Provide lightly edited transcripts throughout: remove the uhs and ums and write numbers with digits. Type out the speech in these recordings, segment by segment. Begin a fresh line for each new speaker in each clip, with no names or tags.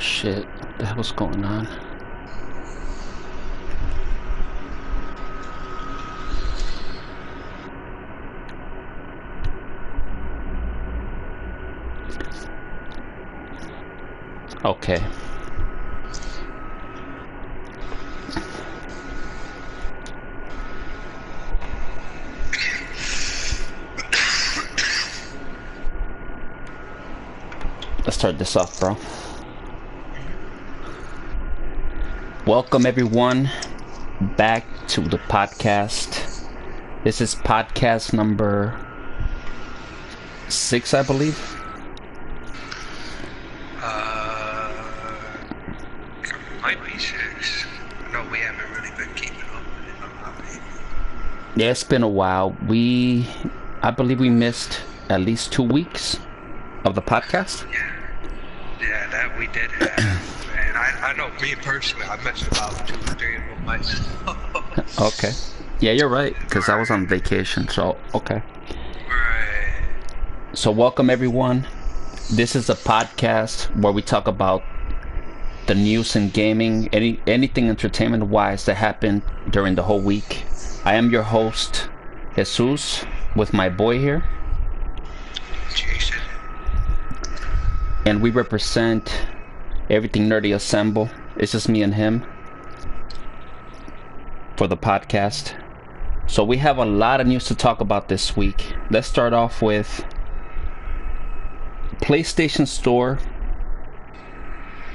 shit. What the hell was going on? Okay. Let's start this off, bro. Welcome everyone back to the podcast. This is podcast number 6, I believe.
Might be 6. I know we haven't really been keeping up with it. I'm not maybe.
Yeah, it's been a while. I believe we missed at least 2 weeks of the podcast.
Yeah, that we did have. And I know me personally, I missed about 2 or 3 of them myself.
Okay. Yeah, you're right, because I was on vacation, so okay.
Right.
So welcome everyone. This is a podcast where we talk about the news in gaming, anything entertainment wise that happened during the whole week. I am your host, Jesus, with my boy here.
Jason.
And we represent Everything Nerdy Assemble. It's just me and him for the podcast. So we have a lot of news to talk about this week. Let's start off with PlayStation Store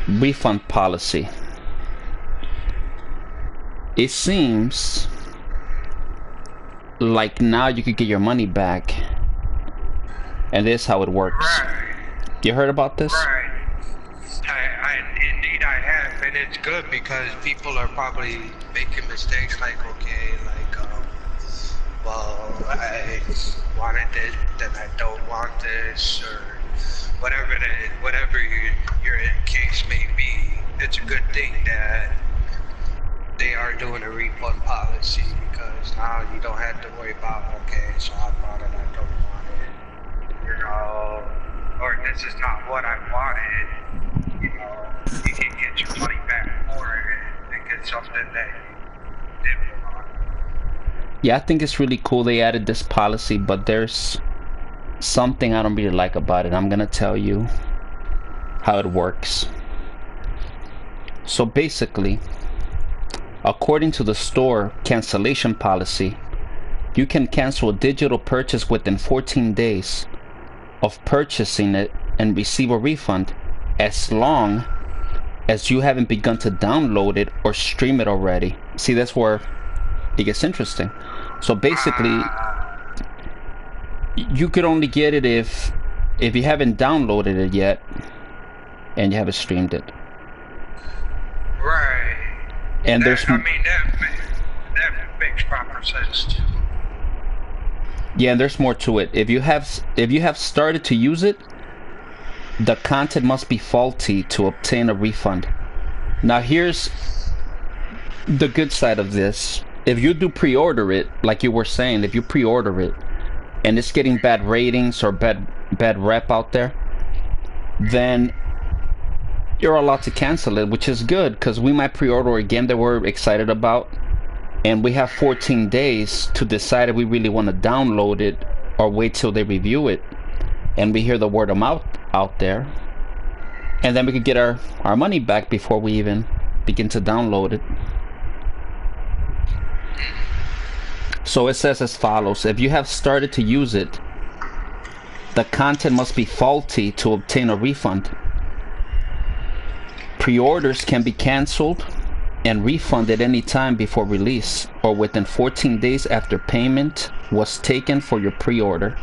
refund policy. It seems like now you could get your money back, and this is how it works.
Right.
You heard about this?
Right. Indeed I have, and it's good because people are probably making mistakes like, well, I wanted this, then I don't want this, or whatever your case may be. It's a good thing that they are doing a refund policy, because now you don't have to worry about, okay, so I bought it, I don't want it, or this is not what I wanted. You can get your money back for it and get something that you didn't want.
Yeah, I think it's really cool they added this policy, but there's something I don't really like about it. I'm gonna tell you how it works. So basically, according to the store cancellation policy, you can cancel a digital purchase within 14 days of purchasing it and receive a refund, as long as you haven't begun to download it or stream it already. See, that's where it gets interesting. So basically, you could only get it if you haven't downloaded it yet and you haven't streamed it.
Right.
And
that makes proper sense too.
Yeah, and there's more to it. If you have started to use it, the content must be faulty to obtain a refund. Now here's the good side of this. If you do pre-order it, like you were saying, if you pre-order it and it's getting bad ratings or bad rep out there, then you're allowed to cancel it, which is good, because we might pre-order a game that we're excited about, and we have 14 days to decide if we really want to download it or wait till they review it and we hear the word of mouth out there, and then we could get our money back before we even begin to download it. So it says as follows: if you have started to use it, the content must be faulty to obtain a refund. Pre-orders can be canceled and refunded any time before release, or within 14 days after payment was taken for your pre-order,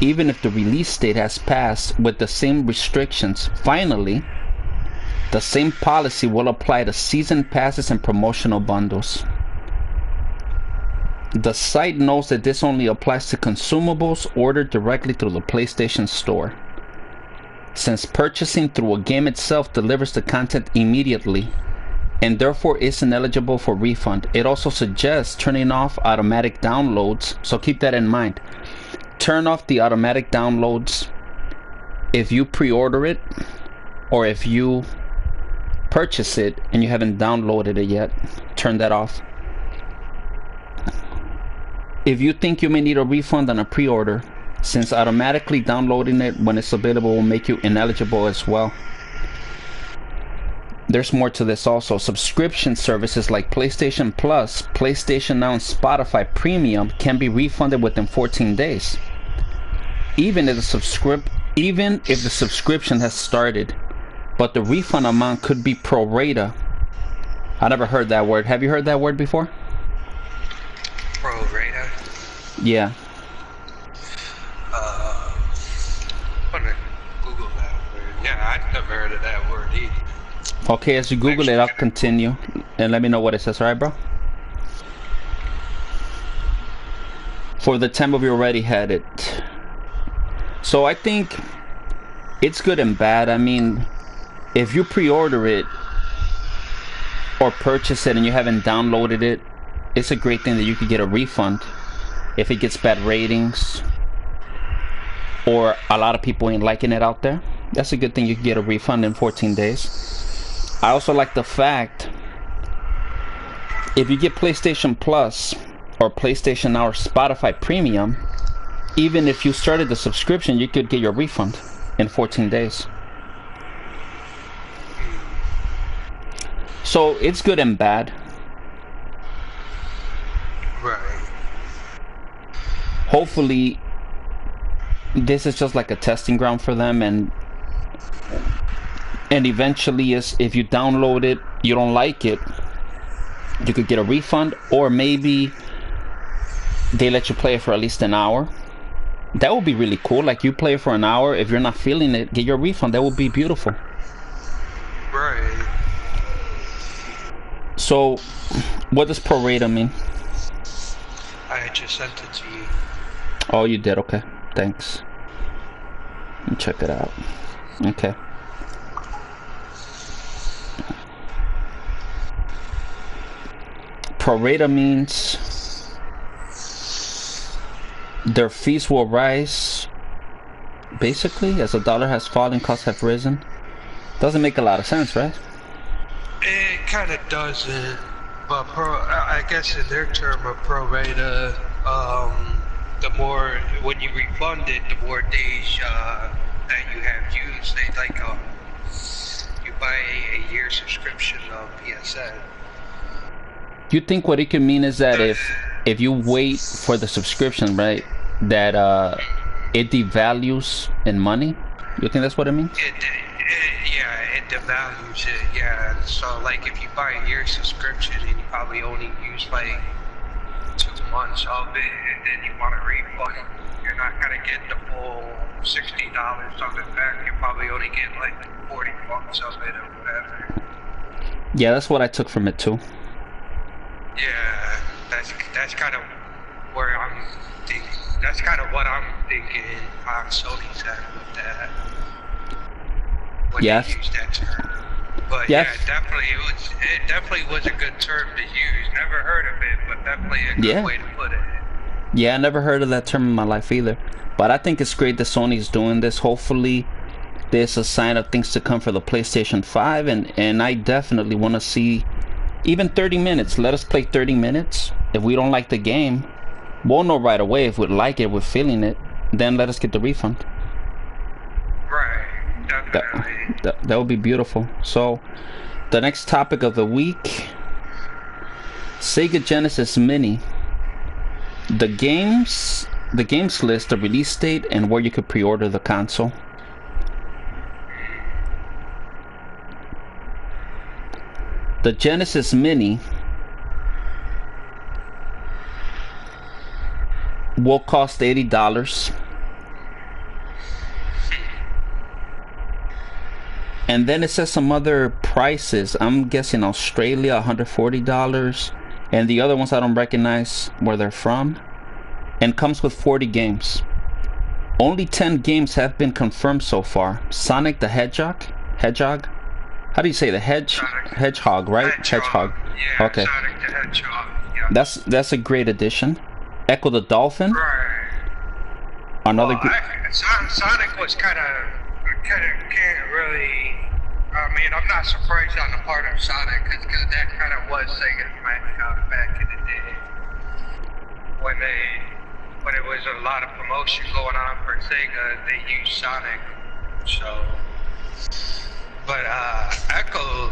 even if the release date has passed, with the same restrictions. Finally, the same policy will apply to season passes and promotional bundles. The site knows that this only applies to consumables ordered directly through the PlayStation Store, since purchasing through a game itself delivers the content immediately and therefore isn't eligible for refund. It also suggests turning off automatic downloads, so keep that in mind. Turn off the automatic downloads if you pre-order it or if you purchase it and you haven't downloaded it yet, turn that off. If you think you may need a refund on a pre-order, since automatically downloading it when it's available will make you ineligible as well. There's more to this also. Subscription services like PlayStation Plus, PlayStation Now, and Spotify Premium can be refunded within 14 days. Even if the subscription has started, but the refund amount could be pro rata. I never heard that word. Have you heard that word before?
Pro rata?
Yeah.
I'm gonna Google that word. Yeah, I've never heard of that word either.
Okay, as you Google it, I'll continue and let me know what it says. Alright, bro? For the time of you already had it. So I think it's good and bad. I mean, if you pre-order it or purchase it and you haven't downloaded it, it's a great thing that you could get a refund if it gets bad ratings or a lot of people ain't liking it out there. That's a good thing. You can get a refund in 14 days. I also like the fact if you get PlayStation Plus or PlayStation Now or Spotify Premium, even if you started the subscription, you could get your refund in 14 days. So it's good and bad.
Right.
Hopefully this is just like a testing ground for them, and eventually if you download it, you don't like it, you could get a refund, or maybe they let you play it for at least an hour. That would be really cool. Like, you play it for an hour, if you're not feeling it, get your refund. That would be beautiful.
Right.
So what does pro rata mean?
I just sent it to you.
Oh, you did? Okay, thanks. Let me check it out. Okay. Pro rata means their fees will rise basically as the dollar has fallen, costs have risen. Doesn't make a lot of sense, right?
It kind of doesn't, but I guess in their term of pro rata, the more, when you refund it, the more days that you have used. They like you buy a year subscription of PSN.
You think what it could mean is that if you wait for the subscription, right, that it devalues in money? You think that's what it means?
Yeah, it devalues it, yeah. So, like, if you buy a year subscription and you probably only use, like, 2 months of it, and then you want a refund, you're not going to get the full $60 of it back. You probably only get, like, 40 bucks of it or whatever.
Yeah, that's what I took from it, too.
Yeah, that's kind of where I'm thinking. That's kind of what I'm thinking on Sony's end with that. When
Yes.
they use that term. But
Yes.
yeah, it definitely was a good term to use. Never heard of it, but definitely a good way to put it.
Yeah, I never heard of that term in my life either. But I think it's great that Sony's doing this. Hopefully there's a sign of things to come for the PlayStation 5, and I definitely want to see even 30 minutes. Let us play 30 minutes. If we don't like the game, we'll know right away. If we like it, we're feeling it, then let us get the refund.
Right, definitely.
That would be beautiful. So the next topic of the week, Sega Genesis Mini. The games list, the release date, and where you could pre-order the console. The Genesis Mini will cost $80. And then it says some other prices. I'm guessing Australia, $140. And the other ones I don't recognize where they're from. And comes with 40 games. Only 10 games have been confirmed so far. Sonic the Hedgehog? How do you say the Hedgehog, right? Hedgehog.
Yeah,
okay.
Sonic the Hedgehog. Yeah.
That's a great addition. Echo the Dolphin.
Right.
Another.
Sonic was kind of can't really I mean, I'm not surprised on the part of Sonic, because that kind of was Sega's mascot back in the day when it was a lot of promotion going on for Sega. They used Sonic, so. But Echo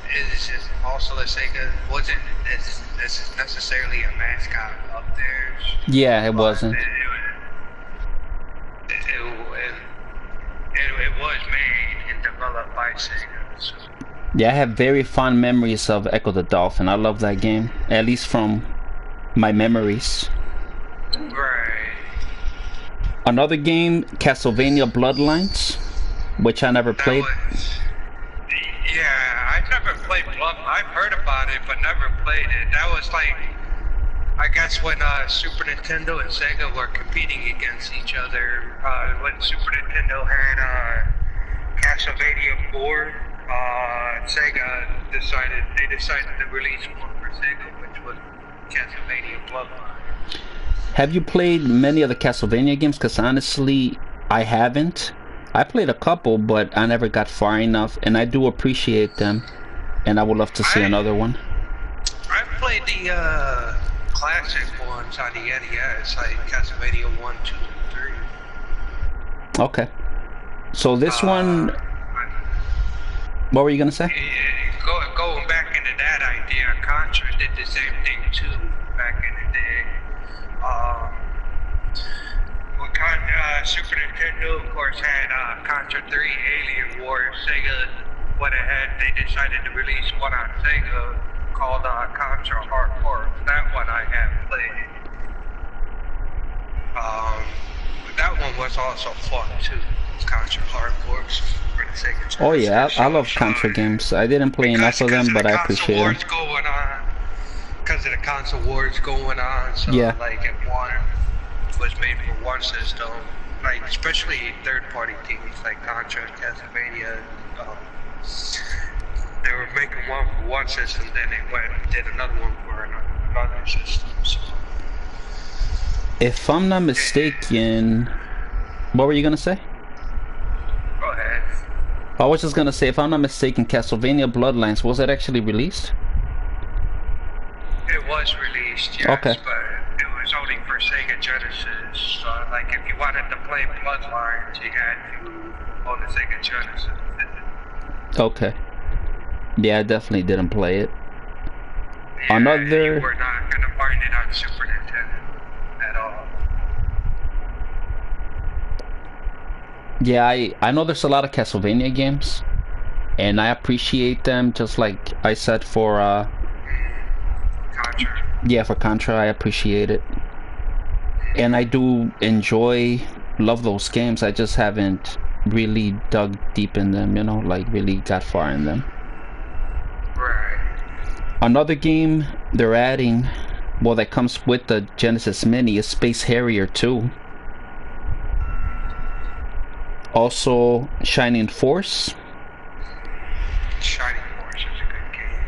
is just also a Sega. Wasn't necessarily a mascot of theirs.
Yeah, it wasn't.
It was made and developed by Sega. So.
Yeah, I have very fond memories of Echo the Dolphin. I love that game, at least from my memories.
Right.
Another game, Castlevania Bloodlines, which I never played.
Yeah, I never played Blood. I've heard about it, but never played it. That was like, I guess when Super Nintendo and Sega were competing against each other. When Super Nintendo had Castlevania 4, Sega decided to release one for Sega, which was Castlevania Bloodline.
Have you played many of the Castlevania games? Because honestly, I haven't. I played a couple, but I never got far enough, and I do appreciate them, and I would love to see another one.
I played the classic ones on the NES, like Castlevania 1, 2, and 3.
Okay. So this one... What were you going to say?
Going back into that idea, Contra did the same thing too, back in the day. Super Nintendo, of course, had Contra 3 Alien Wars. Sega went ahead, they decided to release one on Sega called Contra Hardcore. That one I have played. That one was also fun too. Contra Hardcore for the Sega.
Oh yeah, I love Contra games. I didn't play enough of them, but I appreciate them.
Because of the console wars going on, so
yeah.
Like if one was made for one system, like especially third-party teams like Contra and Castlevania, they were making one for one system, then they went and did another one for another system. So.
If I'm not mistaken, what were you gonna say?
Go ahead.
I was just gonna say, if I'm not mistaken, Castlevania Bloodlines, was it actually released?
It was released, yes,
okay.
But it was only for Sega Genesis. So, like, if you wanted to play Bloodlines, you had to own the Sega Genesis.
Okay. Yeah, I definitely didn't play it.
Yeah,
Another...
You were not going to find it on Super Nintendo at all.
Yeah, I know there's a lot of Castlevania games, and I appreciate them, just like I said for...
Contra.
Yeah, for Contra, I appreciate it. And I do love those games. I just haven't really dug deep in them, you know, like really got far in them.
Right.
Another game they're adding, well, that comes with the Genesis Mini is Space Harrier 2. Also, Shining Force.
Shining Force is a good game.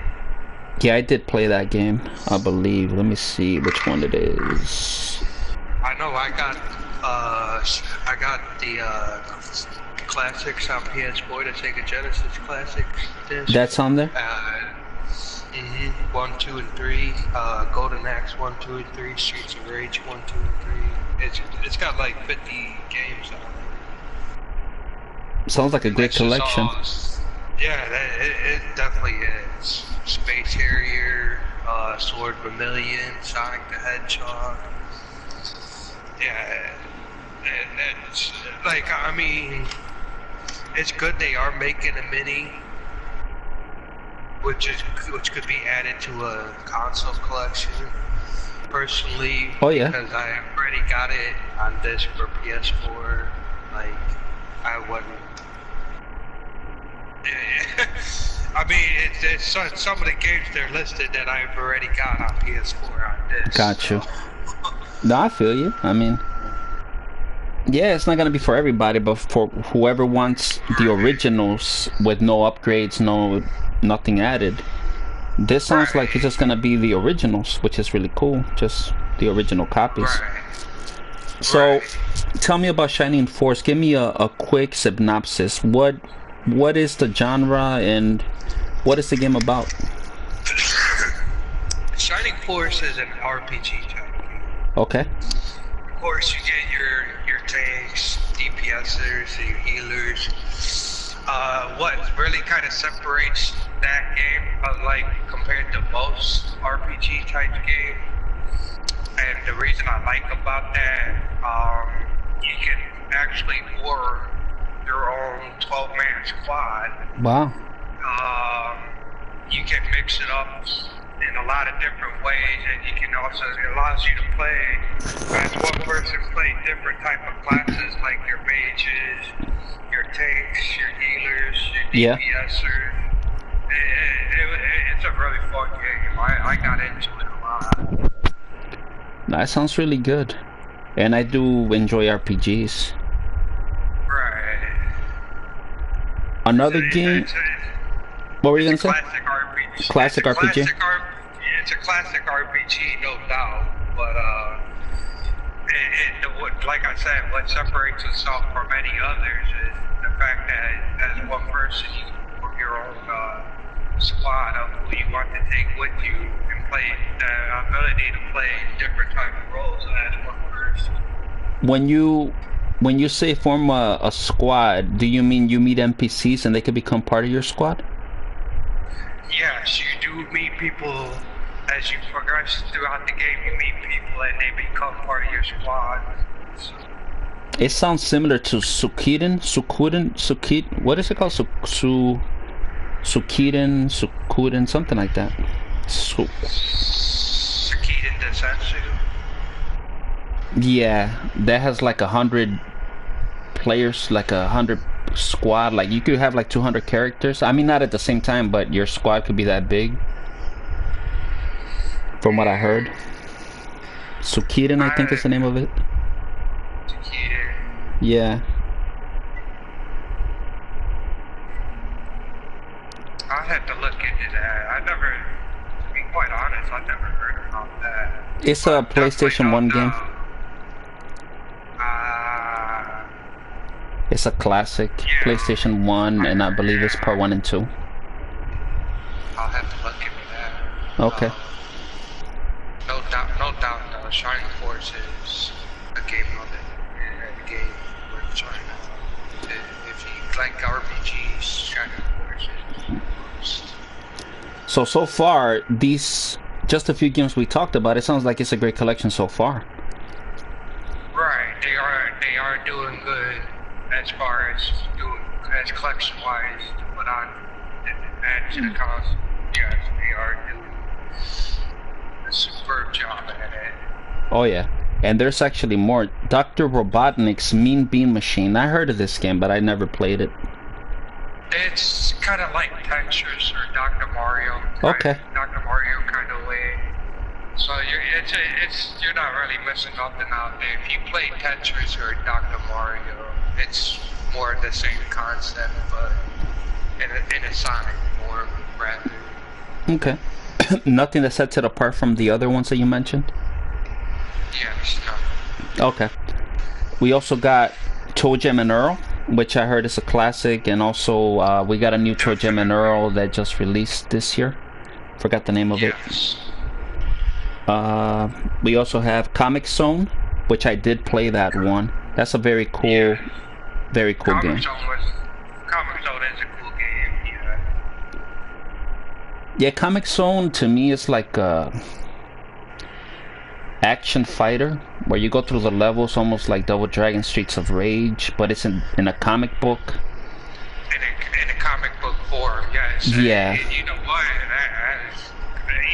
Yeah, I did play that game, I believe. Let me see which one it is.
I know I got the classics on PS4, the Sega Genesis classics disc.
That's on there?
1, 2, and 3. Golden Axe 1, 2, and 3. Streets of Rage 1, 2, and 3. It's got like 50 games on it.
Sounds like a great collection.
Yeah, it definitely is. Space Harrier, Sword Vermilion, Sonic the Hedgehog. Yeah, it's like, I mean, it's good they are making a mini, which could be added to a console collection. Personally,
oh yeah,
because I already got it on disc for PS4. Like, I wouldn't. I mean, it's some of the games they're listed that I've already got on PS4 on disc.
Got you. No, I feel you. I mean, yeah, it's not gonna be for everybody, but for whoever wants the originals with no upgrades, nothing added. This sounds like it's just gonna be the originals, which is really cool. Just the original copies. So, tell me about Shining Force. Give me a quick synopsis. What What is the genre and what is the game about?
Shining Force is an RPG type game.
Okay.
Of course, you get your tanks, DPSers, your healers. What really kind of separates that game, like compared to most RPG type games, and the reason I like about that, you can actually form your own 12-man squad.
Wow.
You can mix it up in a lot of different ways, and you can also, it allows you to play as one person, play different type of classes like your mages, your tanks, your healers, your DPSers. It's a really fun game. I got into it a lot.
That sounds really good. And I do enjoy RPGs.
Right.
Another game? What were you going to say?
Classic RPG.
Classic RPG?
It's a classic RPG, no doubt. But, like I said, what separates itself from any others is the fact that as one person, you can form your own squad of who you want to take with you and play the ability to play different type of roles as one person.
When you say form a squad, do you mean you meet NPCs and they can become part of your squad?
Yes, you do meet people as you progress throughout the game. You meet people and they become part of your squad. So,
it sounds similar to Suikoden. What is it called? Suikoden, something like that.
Suikoden Densetsu.
Yeah, that has like 100 players, like 100 squad. Like you could have like 200 characters. I mean, not at the same time, but your squad could be that big. From what I heard, Suikoden, I think is the name of it.
Suikoden.
Yeah.
I'll have to look into that. To be quite honest, I've never heard about that.
It's a PlayStation 1 game. It's a classic PlayStation 1, and I believe it's part 1 and 2.
I'll have to look into that.
Okay.
No doubt, though. Shining Force is a game of it. A game worth trying out. If you like RPGs, Shining Force is
So far, these just a few games we talked about, it sounds like it's a great collection so far.
Right, they are doing good as far as collection wise to put on and add to the cost. Yes, they are doing a superb job at it.
Oh yeah, and there's actually more. Dr. Robotnik's Mean Bean Machine. I heard of this game, but I never played it.
It's kind of like Tetris or Dr. Mario.
Okay.
Dr. Mario kind of way. So you're not really missing nothing out there. If you play Tetris or Dr. Mario, it's more the same concept, but in a Sonic form, rather.
Okay. Nothing that sets it apart from the other ones that you mentioned?
Yes, no.
Okay. We also got Toe Jam and Earl, which I heard is a classic, and also we got a new Toe Jam and Earl that just released this year. Forgot the name of it. We also have Comic Zone, which I did play that one. That's a very cool game.
Comic Zone is a cool game, yeah.
Yeah, Comic Zone to me is like a action fighter where you go through the levels almost like Double Dragon Streets of Rage, but it's in a comic book.
In a comic book form, yes.
Yeah.
And you know what?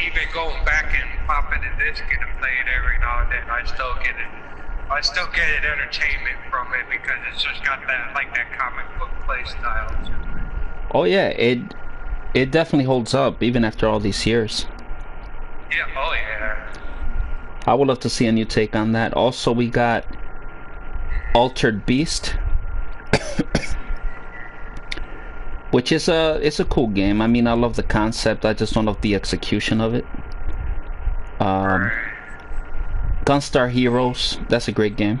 Even going back and popping a disc and play it every now and then, I still get it entertainment from it because it's just got that comic book play style to it.
Oh yeah, it definitely holds up even after all these years.
Yeah, oh yeah.
I would love to see a new take on that. Also, we got Altered Beast, which is it's a cool game. I mean, I love the concept. I just don't love the execution of it. Gunstar Heroes, that's a great game.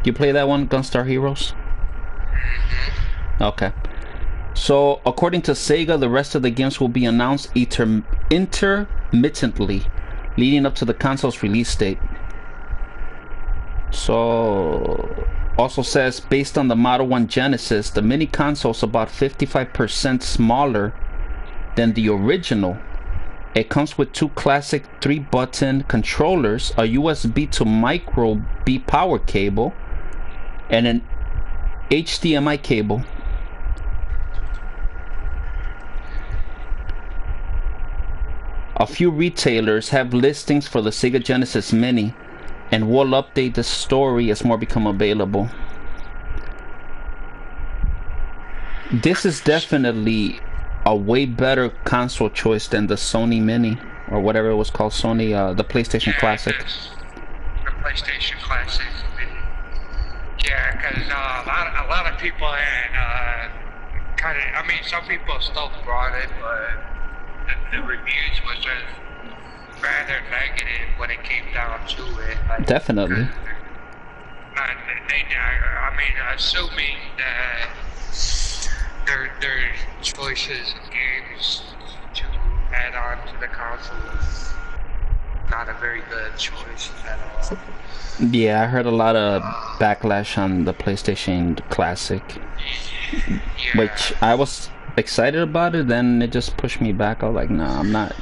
You play that one, Gunstar Heroes? Okay. So, according to Sega, the rest of the games will be announced intermittently, leading up to the console's release date. So, also says, based on the Model 1 Genesis, the mini console is about 55% smaller than the original. It comes with two classic 3-button controllers, a USB to micro B power cable, and an HDMI cable. A few retailers have listings for the Sega Genesis Mini and will update the story as more become available. This is definitely a way better console choice than the Sony Mini, or whatever it was called, Sony, the PlayStation Classic.
The PlayStation Classic. Yeah, because a lot of people had kind of, I mean, some people still brought it, but the reviews was just rather negative when it came down to it. Like,
Definitely.
I mean, assuming that their choices of games to add on to the console is not a very good choice at all.
Yeah, I heard a lot of backlash on the PlayStation Classic,
Yeah.
which I was excited about it. Then it just pushed me back. I was like, nah, I'm not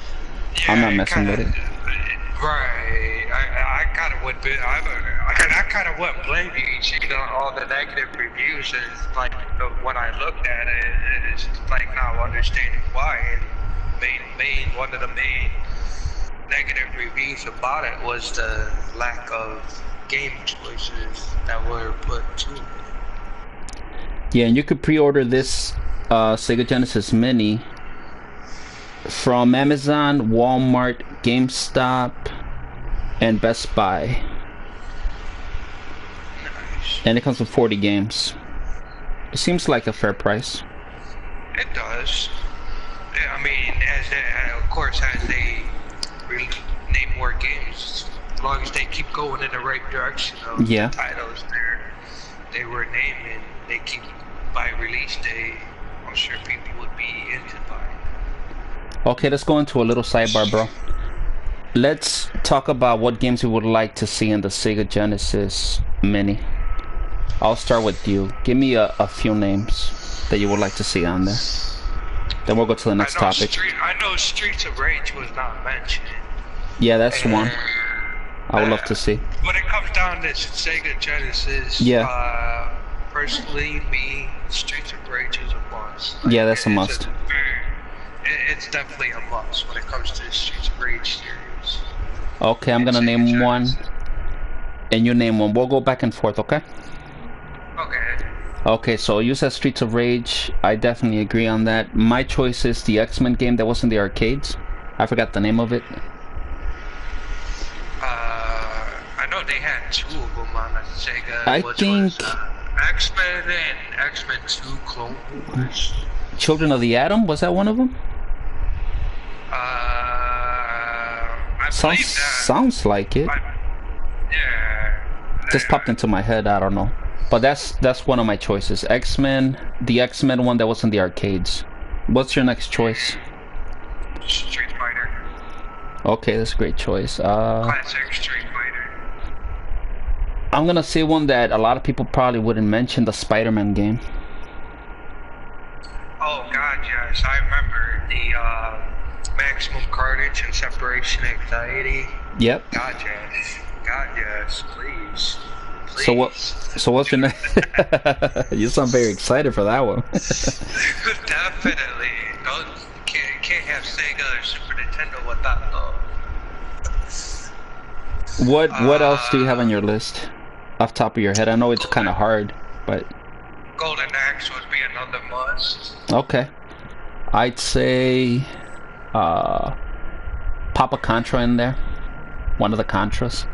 messing with it.
Right. I kind of would be. I kind of wouldn't blame you. You see all the negative reviews, and like when I looked at it, it's like now understanding why. And one of the main negative reviews about it was the lack of game choices that were put to it.
Yeah, and you could pre-order this Sega Genesis Mini from Amazon, Walmart, GameStop, and Best Buy.
Nice.
And it comes with 40 games. It seems like a fair price.
It does. I mean, of course, as they name more games, as long as they keep going in the right direction of the titles they were naming, they keep by release day, I'm sure people would be into buying.
Okay, let's go into a little sidebar, bro. Let's talk about what games we would like to see in the Sega Genesis Mini. I'll start with you. Give me a few names that you would like to see on there. Then we'll go to the next topic.
I know Streets of Rage was not mentioned.
Yeah, that's one I would love to see.
When it comes down to Sega Genesis, personally, Streets of Rage is a must. Like,
yeah, that's a must.
It's definitely a must when it comes to the Streets of Rage series.
Okay, I'm gonna name one, and you name one. We'll go back and forth, okay?
Okay.
Okay, so you said Streets of Rage. I definitely agree on that. My choice is the X-Men game that was in the arcades. I forgot the name of it.
I know they had two of them on the Sega.
I think
X-Men and X-Men 2 Clone Wars.
Children of the Atom, was that one of them?
I believe that.
Sounds like it.
Yeah.
Just popped into my head, I don't know. But that's one of my choices. X-Men, the X-Men one that was in the arcades. What's your next choice?
Street Fighter.
Okay, that's a great choice.
Classic Street Fighter.
I'm gonna say one that a lot of people probably wouldn't mention, the Spider-Man game.
Oh god, yes. I remember the Maximum Carnage and Separation Anxiety.
Yep.
God yes. God yes, please.
So what's your next? You sound very excited for that one.
Definitely. Can't have Sega or Super Nintendo without those.
What else do you have on your list? Off top of your head, I know it's kind of hard, but
Golden Axe would be another must.
Okay, I'd say Papa Contra in there, one of the Contras.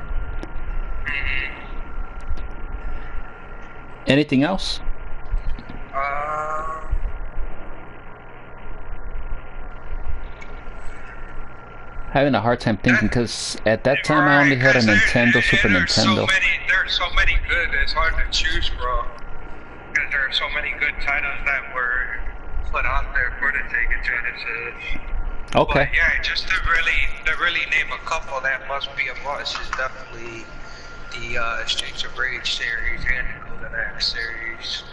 Anything else? Having a hard time thinking because at that time I only had a Nintendo, Super Nintendo.
There's so many good, it's hard to choose from. there are so many good titles that were put out there for the Sega Genesis.
Okay.
But yeah, just to really name a couple that must be a must is definitely the Streets of Rage series and the Golden Axe series.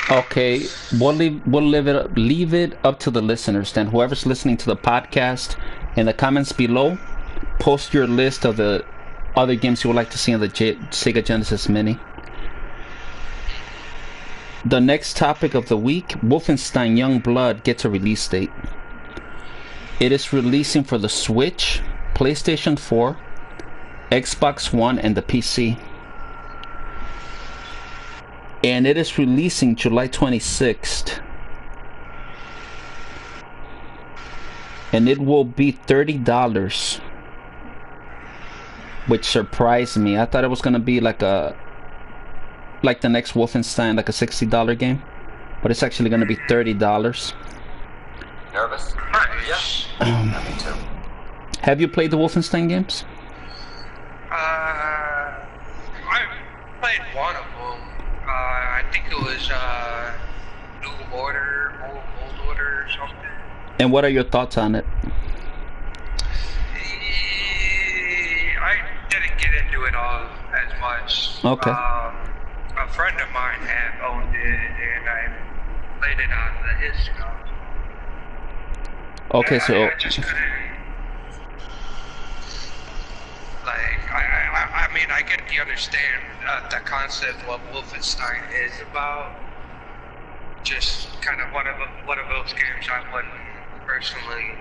Okay, we'll leave it up to the listeners then. Whoever's listening to the podcast, in the comments below, post your list of the other games you would like to see on the Sega Genesis Mini. The next topic of the week, Wolfenstein Young Blood gets a release date. It is releasing for the Switch, PlayStation 4, Xbox One, and the PC. And it is releasing July 26th. And it will be $30, which surprised me. I thought it was going to be like the next Wolfenstein, like a $60 game, but it's actually going to be $30.
Nervous?
Yeah.
Me too.
Have you played the Wolfenstein games?
I played one of them. I think it was New Order, Old Order or something.
And what are your thoughts on it?
I didn't get into it all as much.
Okay.
A friend of mine had owned it, and I played it on his stuff.
Okay, so
I just couldn't. Like, I mean, I get the understand the concept of what Wolfenstein is about. Just kind of one of those games I wouldn't personally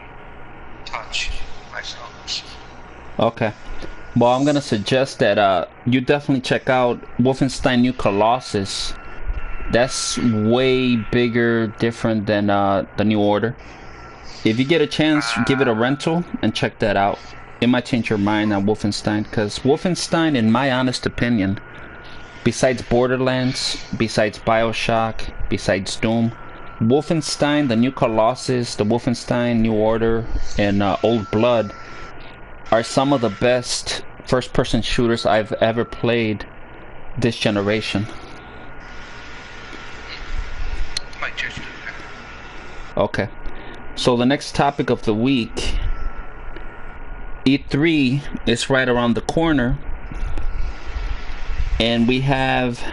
touch myself.
okay. Well, I'm gonna suggest that you definitely check out Wolfenstein New Colossus. That's way bigger, different than the New Order. If you get a chance, give it a rental and check that out. It might change your mind on Wolfenstein, because Wolfenstein, in my honest opinion, besides Borderlands, besides Bioshock, besides Doom, Wolfenstein, the New Colossus, the Wolfenstein New Order, and Old Blood are some of the best first-person shooters I've ever played this generation.
Might just do that.
Okay. So the next topic of the week, E3 is right around the corner, and we have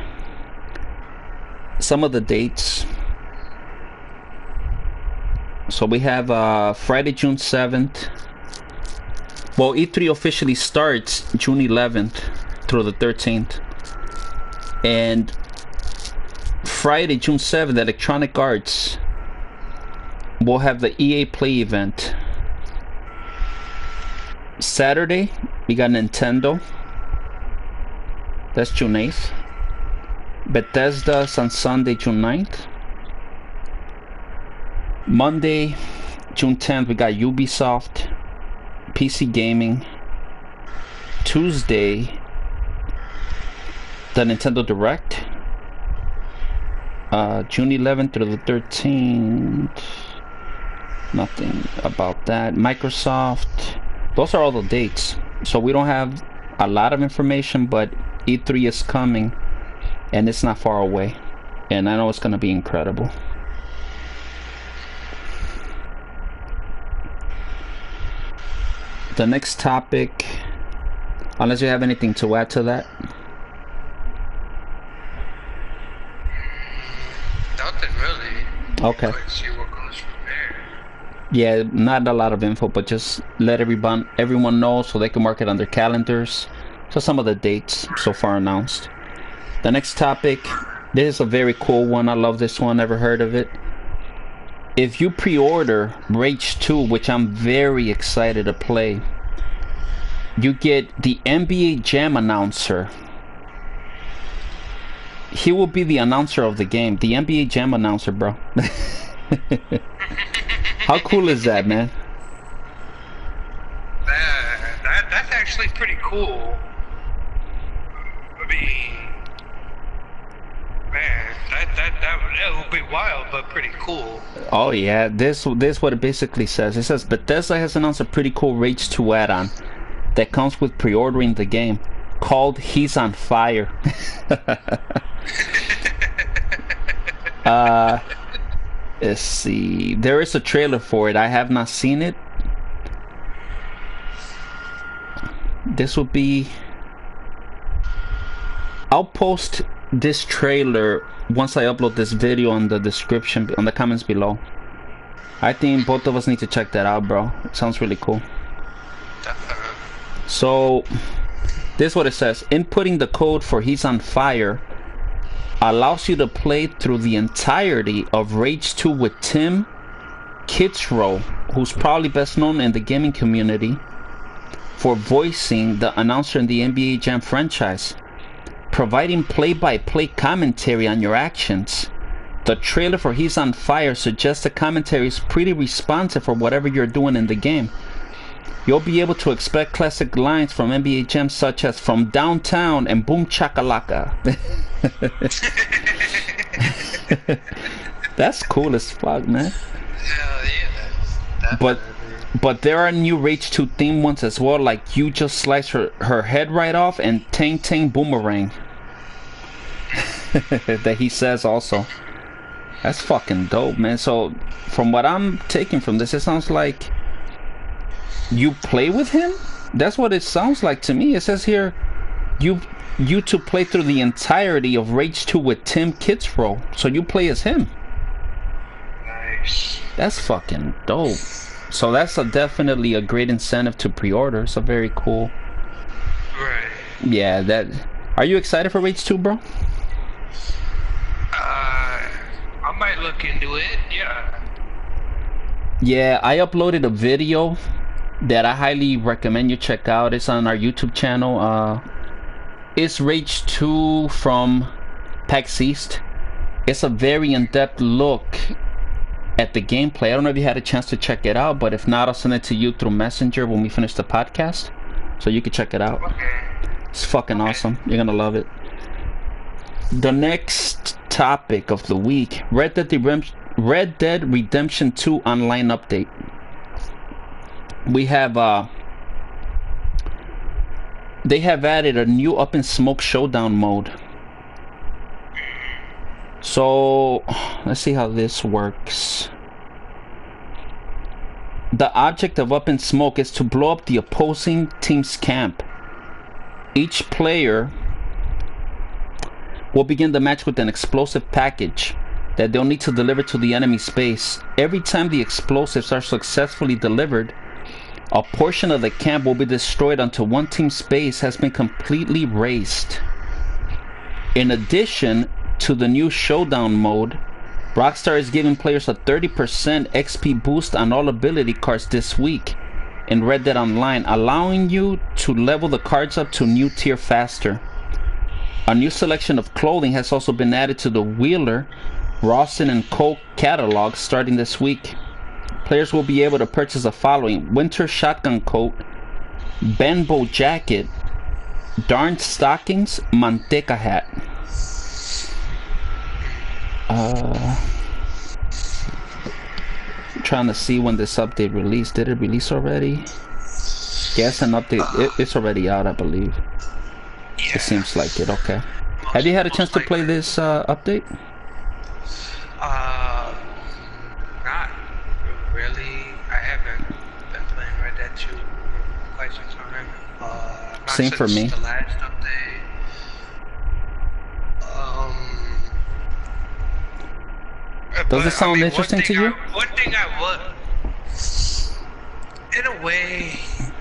some of the dates. So we have Friday, June 7th. Well, E3 officially starts June 11th through the 13th. And Friday, June 7th, Electronic Arts will have the EA Play event. Saturday, we got Nintendo. That's June 8th. Bethesda's on Sunday, June 9th. Monday, June 10th, we got Ubisoft, PC Gaming. Tuesday, the Nintendo Direct. June 11th through the 13th. Nothing about that. Microsoft. Those are all the dates. So we don't have a lot of information, but E3 is coming, and it's not far away. And I know it's going to be incredible. The next topic, unless you have anything to add to that.
Nothing really.
Okay.
Let's see what goes from there.
Yeah, not a lot of info, but just let everyone know so they can mark it on their calendars. So some of the dates so far announced. The next topic, this is a very cool one. I love this one. Never heard of it. If you pre-order Rage 2, which I'm very excited to play, you get the NBA Jam announcer. He will be the announcer of the game. The NBA Jam announcer, bro. How cool is that, man?
That's actually pretty cool. I mean, man, that would be wild, but pretty cool.
Oh yeah, this what it basically says. It says Bethesda has announced a pretty cool Rage 2 add-on that comes with pre-ordering the game. called He's on Fire. Let's see. There is a trailer for it. I have not seen it. This will be... I'll post this trailer once I upload this video on the description, on the comments below. I think both of us need to check that out, bro. It sounds really cool. So, this is what it says. Inputting the code for He's on Fire allows you to play through the entirety of Rage 2 with Tim Kitzrow, who's probably best known in the gaming community for voicing the announcer in the NBA Jam franchise, providing play-by-play commentary on your actions. The trailer for He's on Fire suggests the commentary is pretty responsive for whatever you're doing in the game. You'll be able to expect classic lines from NBA Jam such as "From Downtown" and "Boom Chakalaka." That's cool as fuck, man. But there are new Rage 2 theme ones as well, like "You Just Slice Her Head Right Off" and "Tang Tang Boomerang." That he says also. That's fucking dope, man. So from what I'm taking from this, it sounds like you play with him? That's what it sounds like to me. It says here you two play through the entirety of Rage 2 with Tim Kitzrow. So you play as him.
Nice.
That's fucking dope. So that's definitely a great incentive to pre-order. So very cool.
Right.
Yeah, that... Are you excited for Rage 2, bro?
I might look into it, yeah.
Yeah, I uploaded a video that I highly recommend you check out. It's on our YouTube channel. It's Rage 2 from PAX East. It's a very in-depth look at the gameplay. I don't know if you had a chance to check it out, but if not, I'll send it to you through Messenger when we finish the podcast, so you can check it out.
Okay.
It's fucking awesome. You're gonna love it. The next topic of the week: Red Dead Redemption 2 online update. We have they have added a new Up in Smoke showdown mode. So let's see how this works. The object of Up in Smoke is to blow up the opposing team's camp. Each player will begin the match with an explosive package that they'll need to deliver to the enemy space. Every time the explosives are successfully delivered, a portion of the camp will be destroyed until one team's space has been completely razed. In addition to the new showdown mode, Rockstar is giving players a 30% XP boost on all ability cards this week in Red Dead Online, allowing you to level the cards up to new tier faster. A new selection of clothing has also been added to the Wheeler, Rawson, and Cole catalogs starting this week. Players will be able to purchase the following: winter shotgun coat, Benbow jacket, darned stockings, manteca hat. I'm trying to see when this update released. Did it release already? Yes, an update. It's already out, I believe.
Yeah.
It seems like it. Okay. Have you had a chance to play this update?
Not really. I haven't been playing Red Dead 2 for quite some time. Not
Same for me.
The last update.
Does it sound interesting to you?
One thing I would, in a way,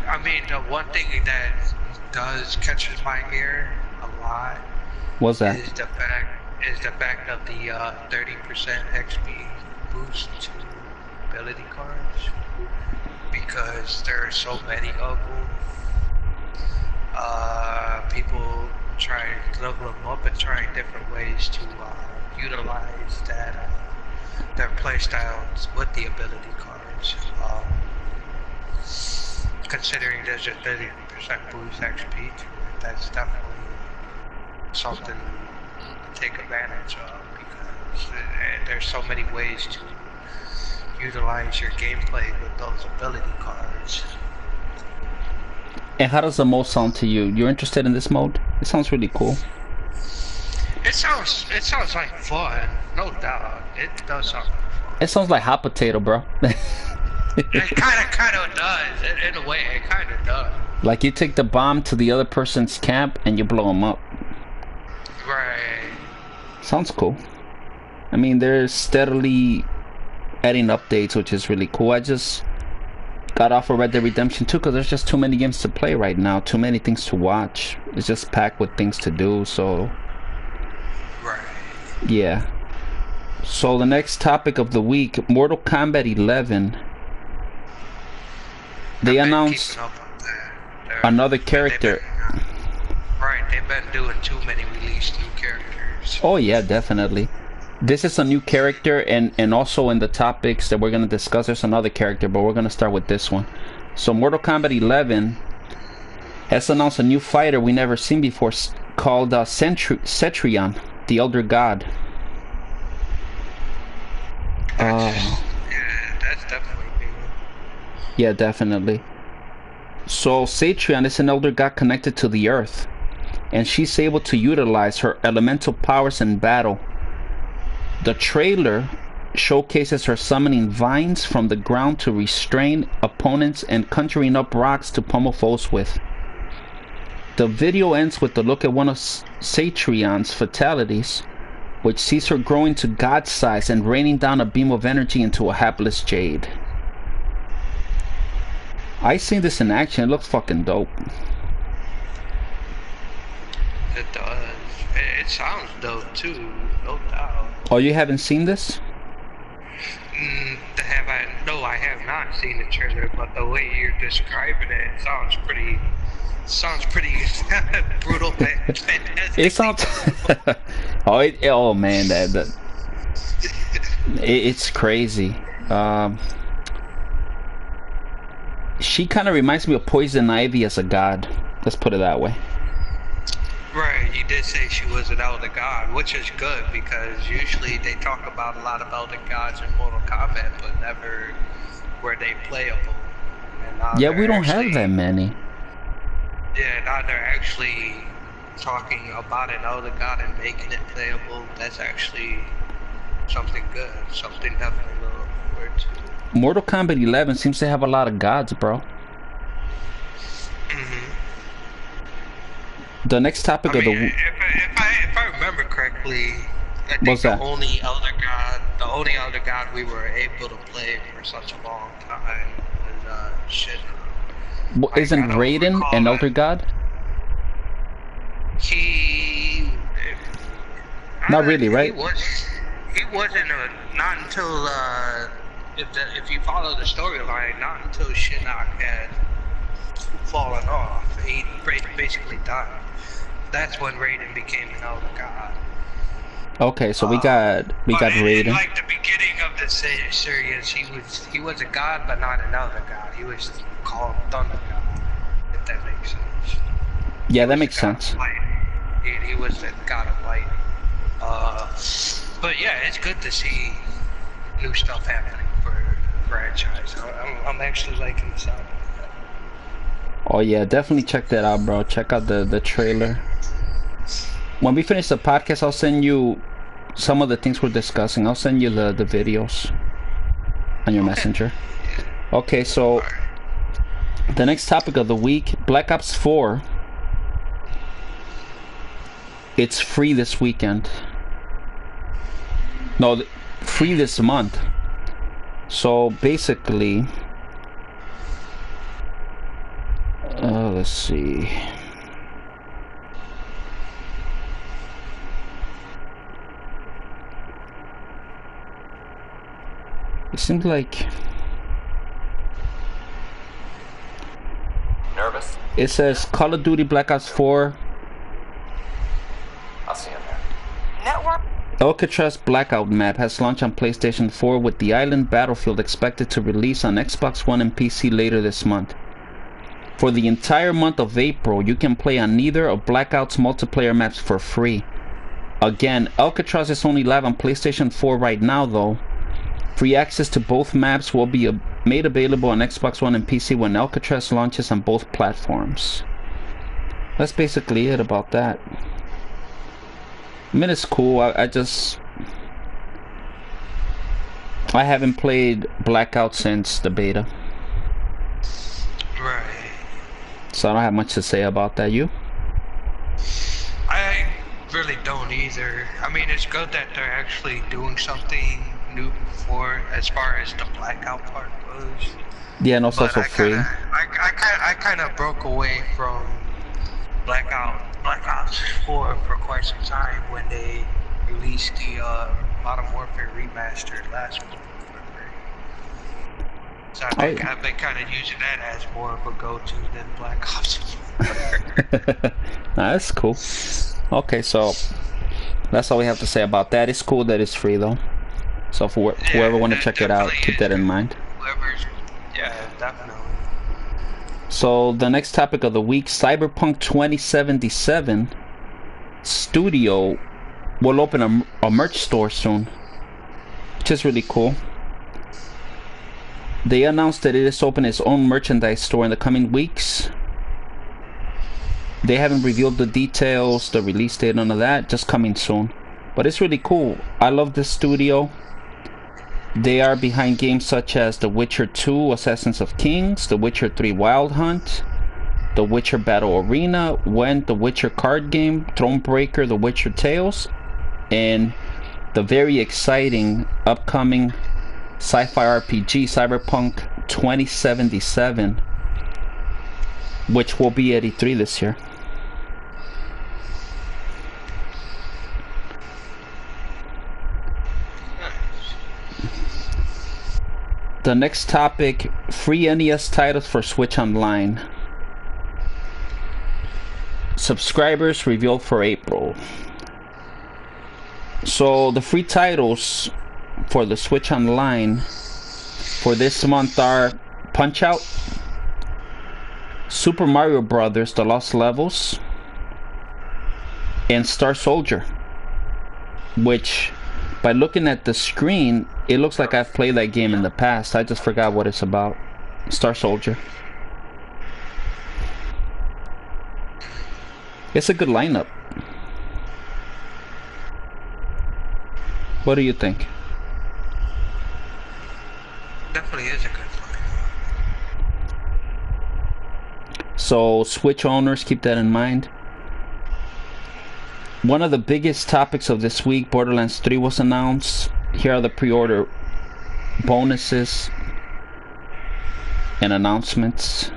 I mean, the one thing that does catches my ear a lot.
What's that?
Is the fact of the 30% XP boost to ability cards, because there are so many of them. People try to level them up and trying different ways to utilize that their playstyles with the ability cards. Considering there's a 30% boost XP to it, that's definitely something to take advantage of, because there's so many ways to utilize your gameplay with those ability cards.
And how does the mode sound to you? You're interested in this mode? It sounds really cool.
It sounds like fun, no doubt. It does sound like fun.
It sounds like hot potato, bro.
It kind of does. In a way, it kind of does.
Like you take the bomb to the other person's camp and you blow them up.
Right.
Sounds cool. I mean, they're steadily adding updates, which is really cool. I just got off of Red Dead Redemption 2 because there's just too many games to play right now. Too many things to watch. It's just packed with things to do, so...
Right.
Yeah. So the next topic of the week, Mortal Kombat 11. They announced another character.
Right, they've been doing too many released new characters.
Oh yeah, definitely. This is a new character, and also in the topics that we're going to discuss, there's another character, but we're going to start with this one. So Mortal Kombat 11 has announced a new fighter we never seen before called Cetrion, the Elder God.
Yeah, that's definitely big.
Yeah, definitely. So Cetrion is an Elder God connected to the Earth, and she's able to utilize her elemental powers in battle. The trailer showcases her summoning vines from the ground to restrain opponents and conjuring up rocks to pummel foes with. The video ends with a look at one of Cetrion's fatalities, which sees her growing to god size and raining down a beam of energy into a hapless jade. I seen this in action. It looks fucking dope.
It does. It sounds dope too, no doubt.
Oh, you haven't seen this?
No, I have not seen the trailer, but the way you're describing it sounds pretty brutal and fantastic.
It sounds... oh man, it's crazy. She kind of reminds me of Poison Ivy as a god. Let's put it that way.
Right, you did say she was an elder god, which is good because usually they talk about a lot of elder gods in Mortal Kombat, but never were they playable.
Yeah, we don't have that many.
Yeah, now they're actually talking about an elder god and making it playable. That's actually something good, something definitely to look forward to.
Mortal Kombat 11 seems to have a lot of gods, bro. The next topic of the week.
If I remember correctly, I think the only elder god we were able to play for such a long time was shit.
Well, isn't Raiden an elder god? Not really, right?
He wasn't not until if you follow the storyline, not until Shinnok had fallen off. He basically died. That's when Raiden became an elder god.
Okay, so we got Raiden.
In, like the beginning of the series, he was a god, but not an elder god. He was called Thunder God. If that makes sense.
Yeah, that makes sense.
He was the god of light. But yeah, it's good to see new stuff happening for the franchise. I'm actually liking the sound of that.
Oh yeah, definitely check that out, bro. Check out the trailer. When we finish the podcast, I'll send you some of the things we're discussing. I'll send you the videos on your messenger. Okay, so the next topic of the week, Black Ops 4. It's free this weekend. No, free this month. So basically, let's see. It seems like
Nervous?
it says Call of Duty Black Ops 4
I'll see him there. Network?
Alcatraz Blackout map has launched on PlayStation 4 with the island battlefield expected to release on Xbox One and PC later this month. For the entire month of April, you can play on neither of Blackout's multiplayer maps for free. Again, Alcatraz is only live on PlayStation 4 right now though. Free access to both maps will be made available on Xbox One and PC when Alcatraz launches on both platforms. That's basically it about that. I mean, it's cool. I haven't played Blackout since the beta.
Right.
So I don't have much to say about that. You?
I really don't either. I mean, it's good that they're actually doing something new for as far as the Blackout part goes.
Yeah, and also for free.
I kind of broke away from Blackouts 4 for quite some time when they released the Modern Warfare Remastered last month. So I've been kind of using that as more of a go-to than Black Ops 4.
That's cool. Okay, so that's all we have to say about that. It's cool that it's free though. So for whoever want to check it out, keep that in mind.
Yeah, definitely.
So the next topic of the week, Cyberpunk 2077 Studio will open a merch store soon, which is really cool. They announced that it is opening its own merchandise store in the coming weeks. They haven't revealed the details, the release date, none of that, just coming soon. But it's really cool. I love this studio. They are behind games such as The Witcher 2, Assassins of Kings, The Witcher 3 Wild Hunt, The Witcher Battle Arena, When The Witcher card game, Thronebreaker, The Witcher Tales, and the very exciting upcoming sci-fi RPG Cyberpunk 2077, which will be at E3 this year. The next topic, free NES titles for Switch Online. Subscribers revealed for April. So the free titles for the Switch Online for this month are Punch-Out!, Super Mario Brothers: The Lost Levels, and Star Soldier, which by looking at the screen it looks like I've played that game in the past. I just forgot what it's about. Star Soldier. It's a good lineup. What do you think?
Definitely is a good one.
So Switch owners, keep that in mind. One of the biggest topics of this week, Borderlands 3 was announced. Here are the pre-order bonuses and announcements.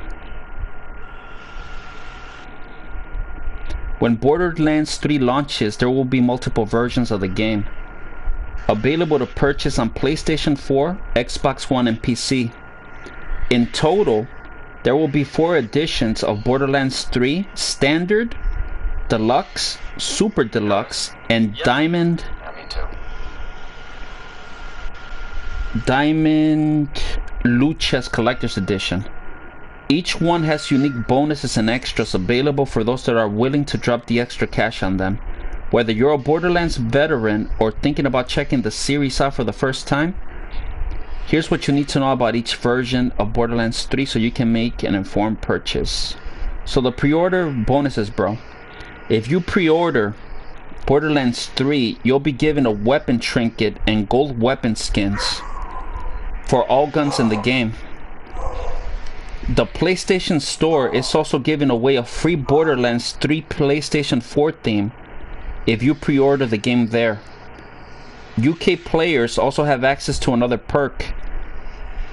When Borderlands 3 launches, there will be multiple versions of the game available to purchase on PlayStation 4, Xbox One, and PC. In total, there will be 4 editions of Borderlands 3 Standard, Deluxe, Super Deluxe, and Diamond. Diamond Loot Chest Collector's Edition. Each one has unique bonuses and extras available for those that are willing to drop the extra cash on them. Whether you're a Borderlands veteran or thinking about checking the series out for the first time, here's what you need to know about each version of Borderlands 3 so you can make an informed purchase. So the pre-order bonuses, bro. If you pre-order Borderlands 3, you'll be given a weapon trinket and gold weapon skins for all guns in the game. The PlayStation Store is also giving away a free Borderlands 3 PlayStation 4 theme if you pre-order the game there. UK players also have access to another perk.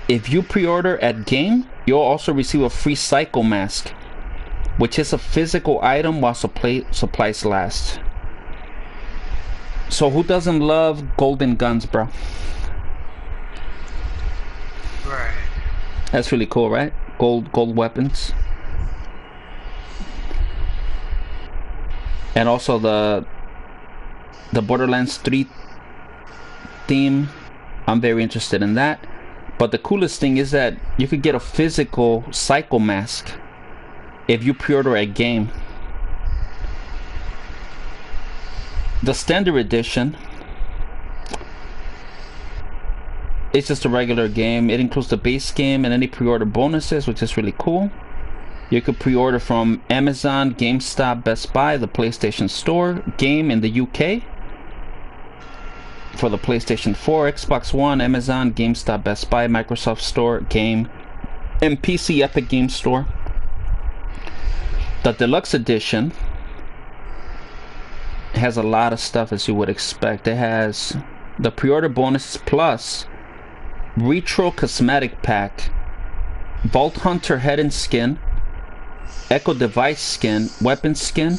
If you pre-order at game, you'll also receive a free Psycho Mask, which is a physical item while supplies last. So who doesn't love golden guns, bro?
Right.
That's really cool, right? Gold weapons. And also the Borderlands 3 theme. I'm very interested in that. But the coolest thing is that you could get a physical Psycho Mask if you pre-order a game. The Standard Edition It's just a regular game. It includes the base game and any pre-order bonuses, which is really cool. You could pre-order from Amazon, GameStop, Best Buy, the PlayStation Store, Game in the UK. For the PlayStation 4, Xbox One, Amazon, GameStop, Best Buy, Microsoft Store, Game, and PC Epic Game Store. The Deluxe Edition has a lot of stuff as you would expect. It has the pre-order bonuses plus Retro Cosmetic Pack, Vault Hunter Head and Skin, Echo Device Skin, Weapon Skin,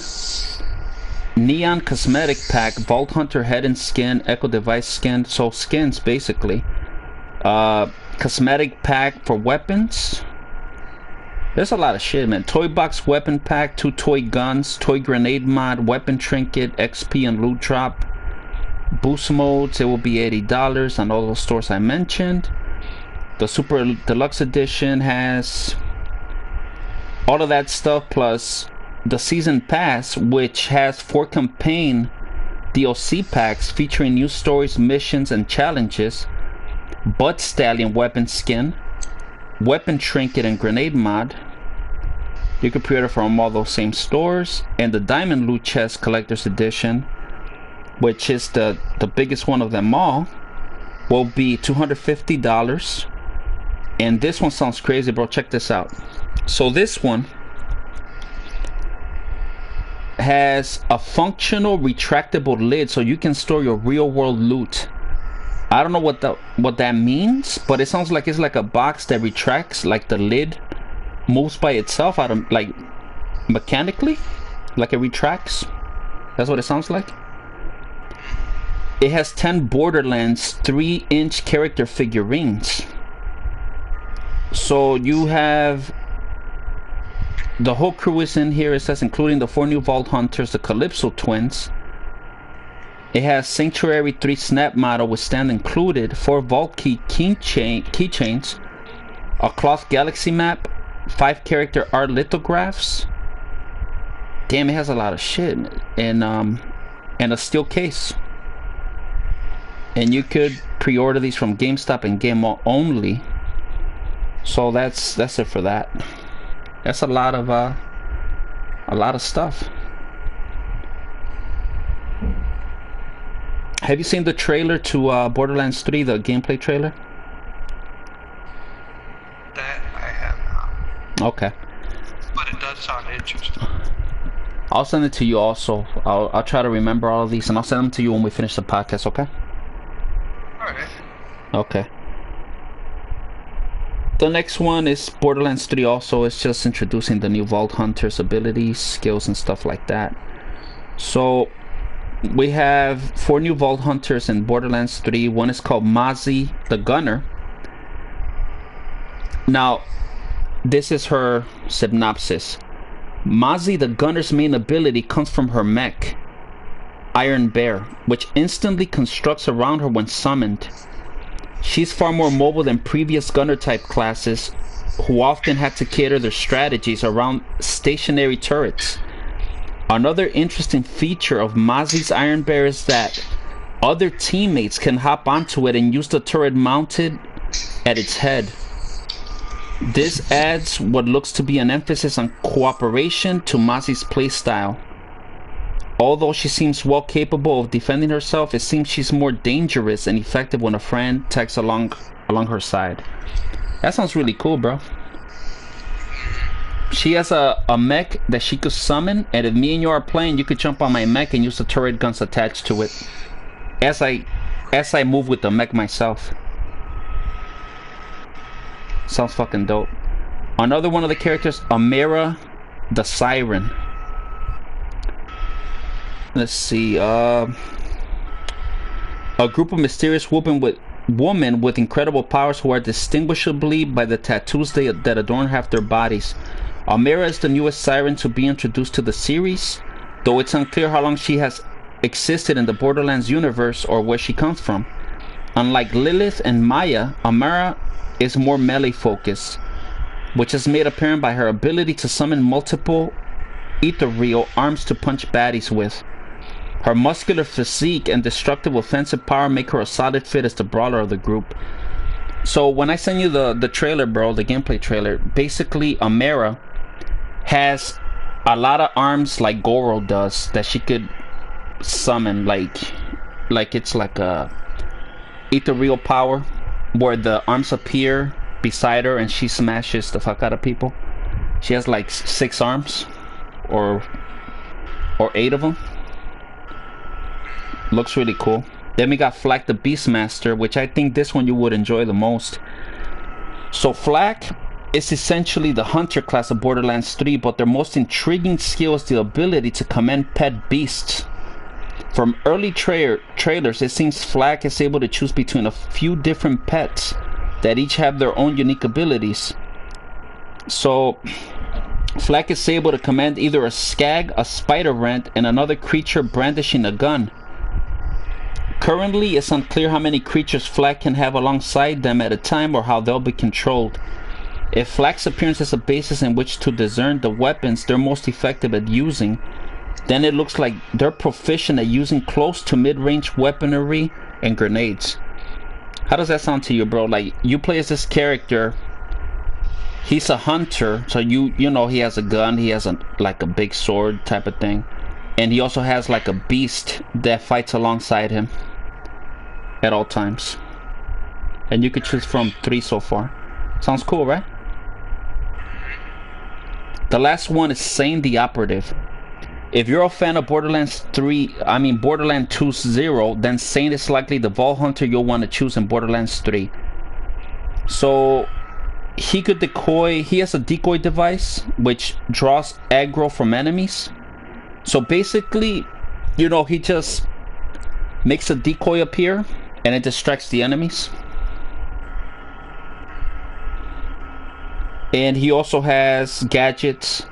Neon Cosmetic Pack, Vault Hunter Head and Skin, Echo Device Skin, so skins basically. Cosmetic Pack for weapons. There's a lot of shit, man. Toy Box Weapon Pack, 2 toy guns, toy grenade mod, weapon trinket, XP and loot drop. Boost modes, it will be $80 on all those stores I mentioned. The Super Deluxe Edition has all of that stuff plus the Season Pass, which has 4 campaign DLC packs featuring new stories, missions, and challenges. Butt Stallion weapon skin, weapon trinket, and grenade mod. You can pre-order from all those same stores. And the Diamond Loot Chest Collector's Edition, which is the biggest one of them all, will be $250. And this one sounds crazy, bro. Check this out. So this one has a functional retractable lid, so you can store your real-world loot. I don't know what that means, but it sounds like it's like a box that retracts, like the lid moves by itself out of, like, mechanically, like it retracts. That's what it sounds like. It has 10 Borderlands 3-inch character figurines. So you have the whole crew is in here. It says including the 4 new Vault Hunters, the Calypso twins. It has Sanctuary 3 snap model with stand included, 4 Vault keychains, a cloth galaxy map, 5 character art lithographs. Damn, it has a lot of shit. And a steel case. And you could pre-order these from GameStop and Game only. So that's it for that. That's a lot of stuff. Have you seen the trailer to Borderlands 3, the gameplay trailer?
That I have not.
Okay.
But it does sound interesting.
I'll send it to you also. I'll try to remember all of these, and I'll send them to you when we finish the podcast, okay?
Alright.
Okay. The next one is Borderlands 3 also. It's just introducing the new Vault Hunter's abilities, skills, and stuff like that. So we have 4 new Vault Hunters in Borderlands 3. One is called Mozzie the Gunner. Now, this is her synopsis. Mozzie the Gunner's main ability comes from her mech, Iron Bear, which instantly constructs around her when summoned. She's far more mobile than previous gunner type classes, who often had to cater their strategies around stationary turrets. Another interesting feature of Mozzie's Iron Bear is that other teammates can hop onto it and use the turret mounted at its head. This adds what looks to be an emphasis on cooperation to Mozzie's playstyle. Although she seems well capable of defending herself, it seems she's more dangerous and effective when a friend tags along her side. That sounds really cool, bro. She has a mech that she could summon, and if me and you are playing, you could jump on my mech and use the turret guns attached to it as I move with the mech myself. Sounds fucking dope. Another one of the characters, Amira the Siren. Let's see. A group of mysterious women with incredible powers who are distinguishably by the tattoos that adorn half their bodies. Amira is the newest siren to be introduced to the series, though it's unclear how long she has existed in the Borderlands universe or where she comes from. Unlike Lilith and Maya, Amira is more melee focused, which is made apparent by her ability to summon multiple ethereal arms to punch baddies with. Her muscular physique and destructive offensive power make her a solid fit as the brawler of the group. So when I send you the trailer, bro, the gameplay trailer, basically Amara has a lot of arms like Goro does that she could summon, like it's like a ethereal power where the arms appear beside her and she smashes the fuck out of people. She has like 6 arms or 8 of them. Looks really cool. Then we got Flak the Beastmaster, which I think this one you would enjoy the most. So Flak is essentially the hunter class of Borderlands 3, but their most intriguing skill is the ability to command pet beasts. From early trailers, it seems Flak is able to choose between a few different pets that each have their own unique abilities. So Flak is able to command either a skag, a spider rant, and another creature brandishing a gun. Currently, it's unclear how many creatures Flak can have alongside them at a time or how they'll be controlled. If Flak's appearance is a basis in which to discern the weapons they're most effective at using, then it looks like they're proficient at using close to mid-range weaponry and grenades. How does that sound to you, bro? Like, you play as this character, he's a hunter, so you know he has a gun, he has like a big sword type of thing, and he also has like a beast that fights alongside him at all times. And you could choose from 3 so far. Sounds cool, right? The last one is Sane the Operative. If you're a fan of Borderlands 2's Zero, then Sane is likely the Vault Hunter you'll want to choose in Borderlands 3. So he has a decoy device which draws aggro from enemies. So basically, you know, he just makes a decoy appear and it distracts the enemies. And he also has gadgets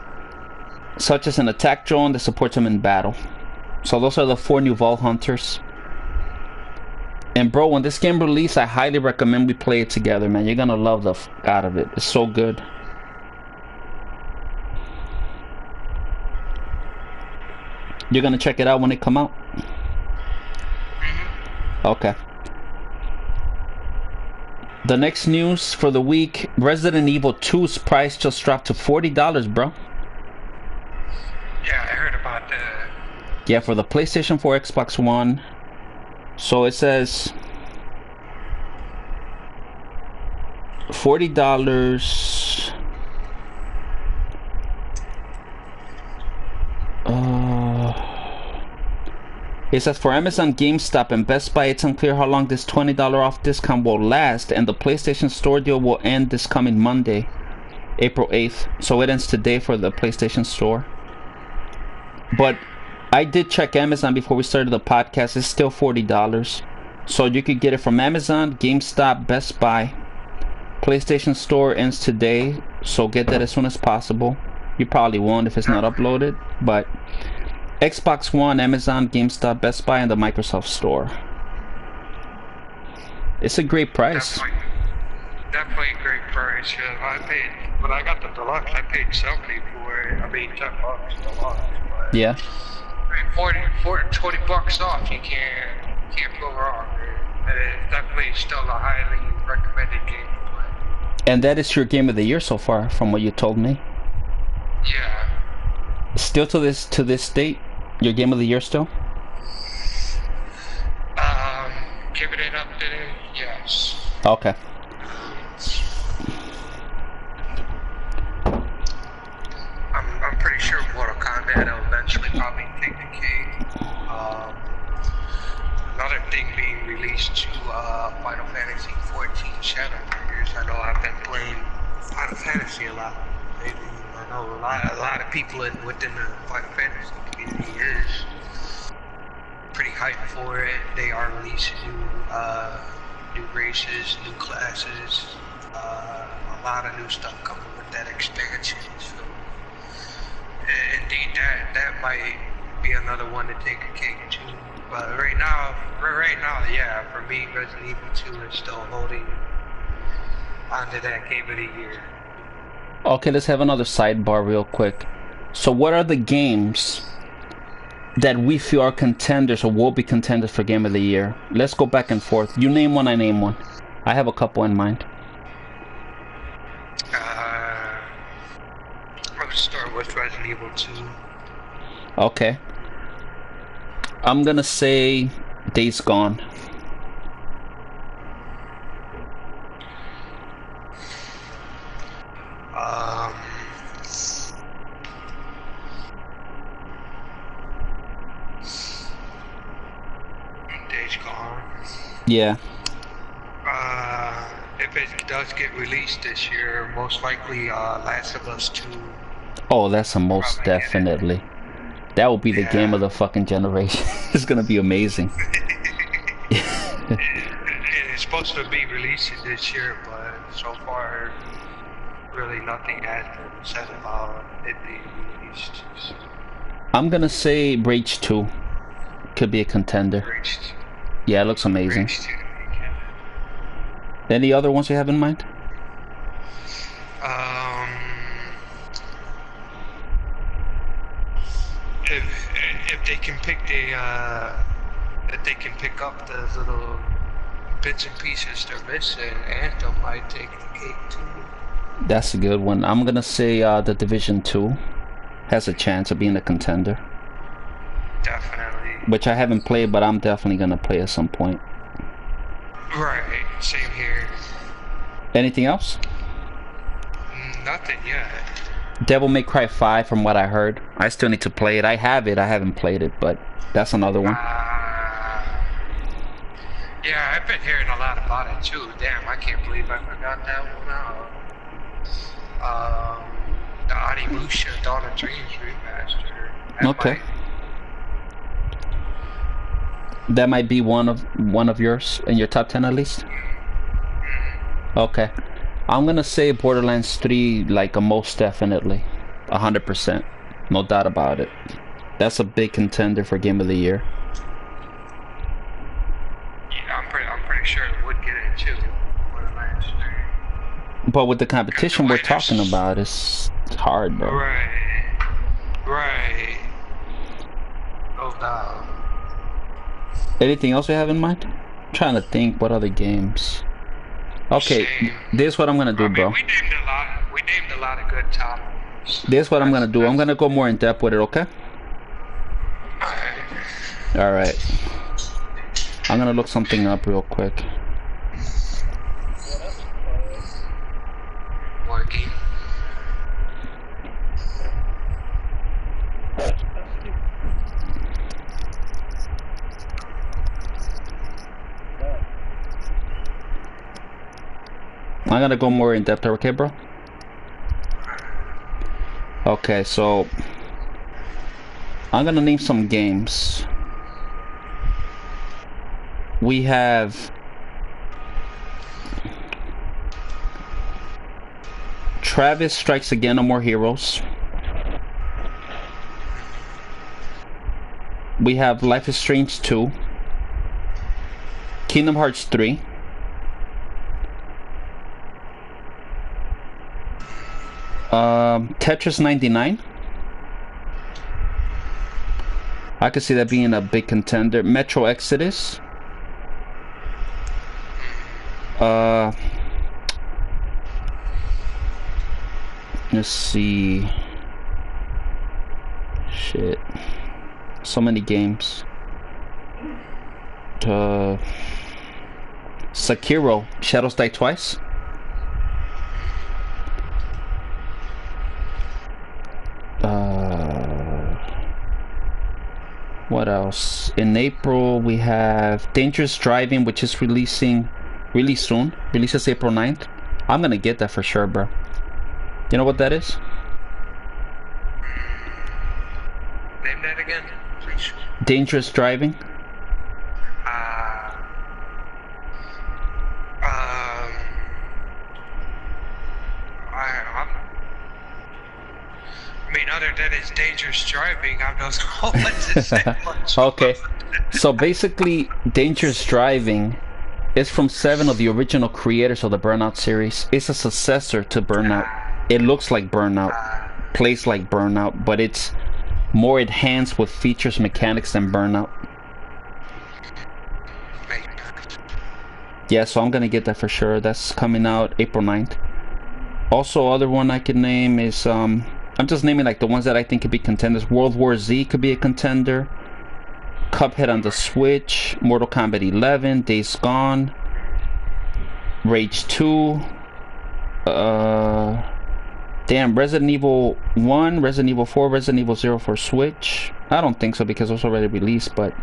such as an attack drone that supports him in battle. So those are the 4 new Vault Hunters. And bro, when this game releases, I highly recommend we play it together, man. You're gonna love the f out of it. It's so good. You're gonna check it out when it come out? Okay. The next news for the week, Resident Evil 2's price just dropped to $40, bro.
Yeah, I heard about that.
Yeah, for the PlayStation 4, Xbox One. So it says $40. It says for Amazon, GameStop, and Best Buy, it's unclear how long this $20 off discount will last, and the PlayStation Store deal will end this coming Monday, April 8th. So it ends today for the PlayStation Store. But I did check Amazon before we started the podcast. It's still $40. So you could get it from Amazon, GameStop, Best Buy. PlayStation Store ends today, so get that as soon as possible. You probably won't if it's not uploaded, but Xbox One, Amazon, GameStop, Best Buy, and the Microsoft Store. It's a great price.
Definitely a great price. When I got the deluxe, I paid something for it. I mean, $10 deluxe. But
Yeah.
20 bucks off, you can't go wrong. It's definitely still a highly recommended game to play.
And that is your game of the year so far, from what you told me.
Yeah.
Still to this date, your game of the year still?
Giving it up today, yes.
Okay.
I'm pretty sure Mortal Kombat will eventually probably take the cake. Another thing being released to Final Fantasy 14 Shadowbringers. I know I've been playing Final Fantasy a lot lately. I know a lot of people within the Final Fantasy community is pretty hyped for it. They are releasing new races, new classes, a lot of new stuff coming with that expansion. So indeed, that might be another one to take a cake too. But right now, yeah, for me, Resident Evil 2 is still holding onto that game of the year.
Okay, let's have another sidebar real quick. So what are the games that we feel are contenders or will be contenders for game of the year? Let's go back and forth. You name one, I name one. I have a couple in mind.
I'll start with Resident Evil 2.
Okay. I'm gonna say Days Gone.
Days Gone.
Yeah.
If it does get released this year, most likely Last of Us 2.
Oh, that's a most definitely. That will be the game of the fucking generation. It's gonna be amazing.
It's supposed to be releasing this year, but so far, really nothing has been said about it being released. So.
I'm gonna say Rage 2 could be a contender.
Rage 2.
Yeah, it looks amazing.
Rage 2.
Any other ones you have in mind?
If they can pick if they can pick up the little bits and pieces they're missing, Anthem might take the cake too.
That's a good one. I'm gonna say the Division 2 has a chance of being a contender.
Definitely.
Which I haven't played, but I'm definitely gonna play at some point.
Right, same here.
Anything else?
Nothing yet.
Devil May Cry 5, from what I heard. I still need to play it. I have it. I haven't played it, but that's another one.
Yeah, I've been hearing a lot about it too. Damn, I can't believe I forgot that one out. The Onimusha Dawn of Dreams remaster.
Okay. That might be one of yours in your top 10 at least. Okay. I'm gonna say Borderlands 3, like a most definitely, 100%, no doubt about it. That's a big contender for Game of the Year.
Yeah, I'm pretty sure it would get it too. Borderlands 3.
But with the competition we're talking about, it's hard, bro.
Right. No doubt.
Anything else you have in mind? I'm trying to think what other games. Okay, this is what I'm gonna do, bro.
We named a lot of good topics.
This is what I'm gonna do. I'm gonna go more in depth with it, okay? Alright. I'm gonna look something up real quick.
Working.
I'm gonna go more in depth, okay, bro? Okay, so I'm gonna name some games. We have Travis Strikes Again, No More Heroes. We have Life is Strange 2. Kingdom Hearts 3. Tetris 99. I could see that being a big contender. Metro Exodus. Let's see. Shit. So many games. Sekiro, Shadows Die Twice. What else? In April we have Dangerous Driving, which is releasing really soon. Releases April 9th. I'm gonna get that for sure, bro. You know what that is?
Name that again, please.
Dangerous Driving.
I mean, other than it's dangerous driving, I don't know what to say much.
Okay, so basically, Dangerous Driving is from 7 of the original creators of the Burnout series. It's a successor to Burnout. It looks like Burnout, plays like Burnout, but it's more enhanced with features, mechanics than Burnout. Yeah, so I'm gonna get that for sure. That's coming out April 9th. Also, other one I could name is I'm just naming like the ones that I think could be contenders. World War Z could be a contender. Cuphead on the Switch, Mortal Kombat 11, Days Gone, Rage 2, damn, Resident Evil 1, Resident Evil 4, Resident Evil 0 for Switch. I don't think so because it was already released, but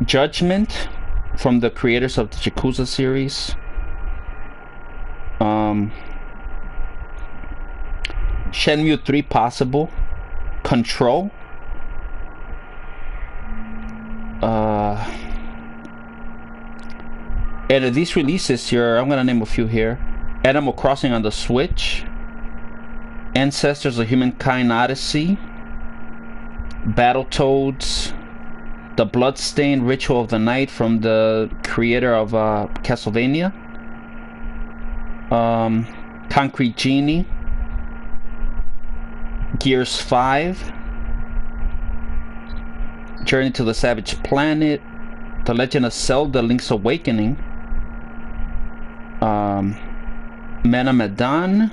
Judgment from the creators of the Yakuza series. Shenmue 3 possible. Control. And of these releases here, I'm gonna name a few here. Animal Crossing on the Switch, Ancestors of Humankind Odyssey, Battletoads, The Bloodstained Ritual of the Night from the creator of Castlevania, Concrete Genie, Gears 5, Journey to the Savage Planet, The Legend of Zelda Link's Awakening, Mana Medan,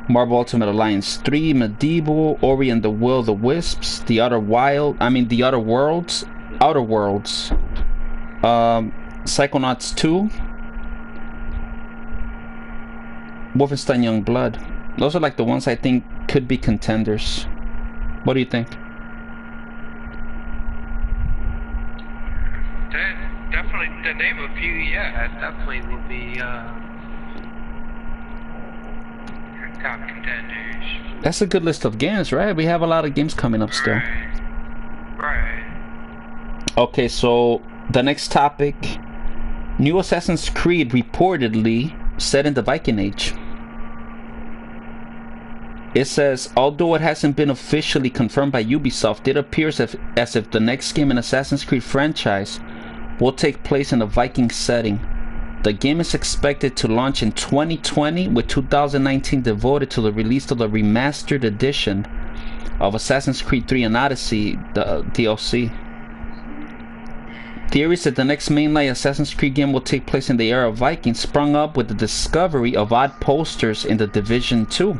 Marvel Ultimate Alliance 3, Medieval, Ori and the Will of the Wisps, The Outer Worlds, Psychonauts 2, Wolfenstein Youngblood. Those are like the ones I think could be contenders. What do you think?
Definitely, to name a few, yeah, definitely will be top contenders.
That's a good list of games, right? We have a lot of games coming up still.
Right.
Okay, so the next topic, new Assassin's Creed reportedly set in the Viking Age. It says, although it hasn't been officially confirmed by Ubisoft, it appears as if the next game in Assassin's Creed franchise will take place in a Viking setting. The game is expected to launch in 2020, with 2019 devoted to the release of the remastered edition of Assassin's Creed 3 and Odyssey, the DLC. Theories that the next mainline Assassin's Creed game will take place in the era of Vikings sprung up with the discovery of odd posters in The Division 2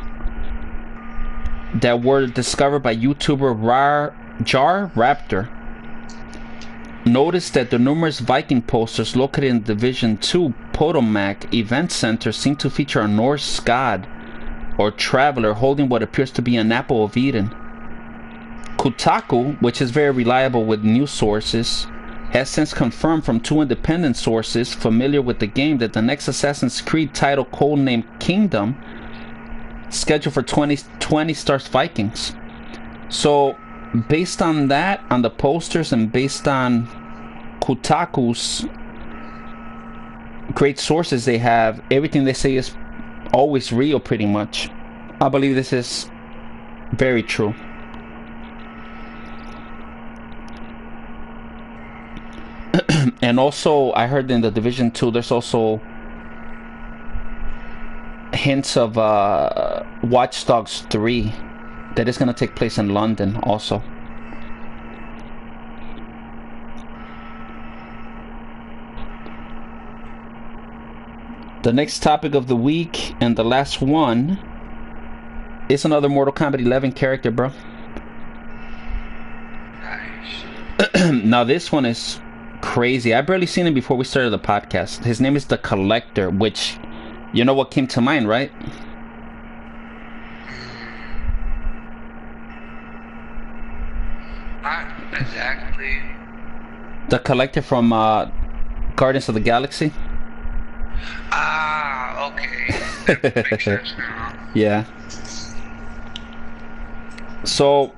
that were discovered by YouTuber Jar Raptor. Notice that the numerous Viking posters located in Division 2 Potomac Event Center seem to feature a Norse god or traveler holding what appears to be an apple of Eden. Kotaku, which is very reliable with news sources, has since confirmed from two independent sources familiar with the game that the next Assassin's Creed title, codenamed Kingdom, scheduled for 2020, stars Vikings. So based on that, on the posters, and based on Kotaku's great sources they have, everything they say is always real pretty much. I believe this is very true. And also, I heard in the Division 2 there's also hints of Watch Dogs 3 that is going to take place in London also. The next topic of the week, and the last one, is another Mortal Kombat 11 character, bro.
Nice.
Now this one is crazy. I barely seen him before we started the podcast. His name is the Collector, which, you know what came to mind, right?
Not exactly.
The Collector from Guardians of the Galaxy.
Ah, okay. That makes sense now.
Yeah. So,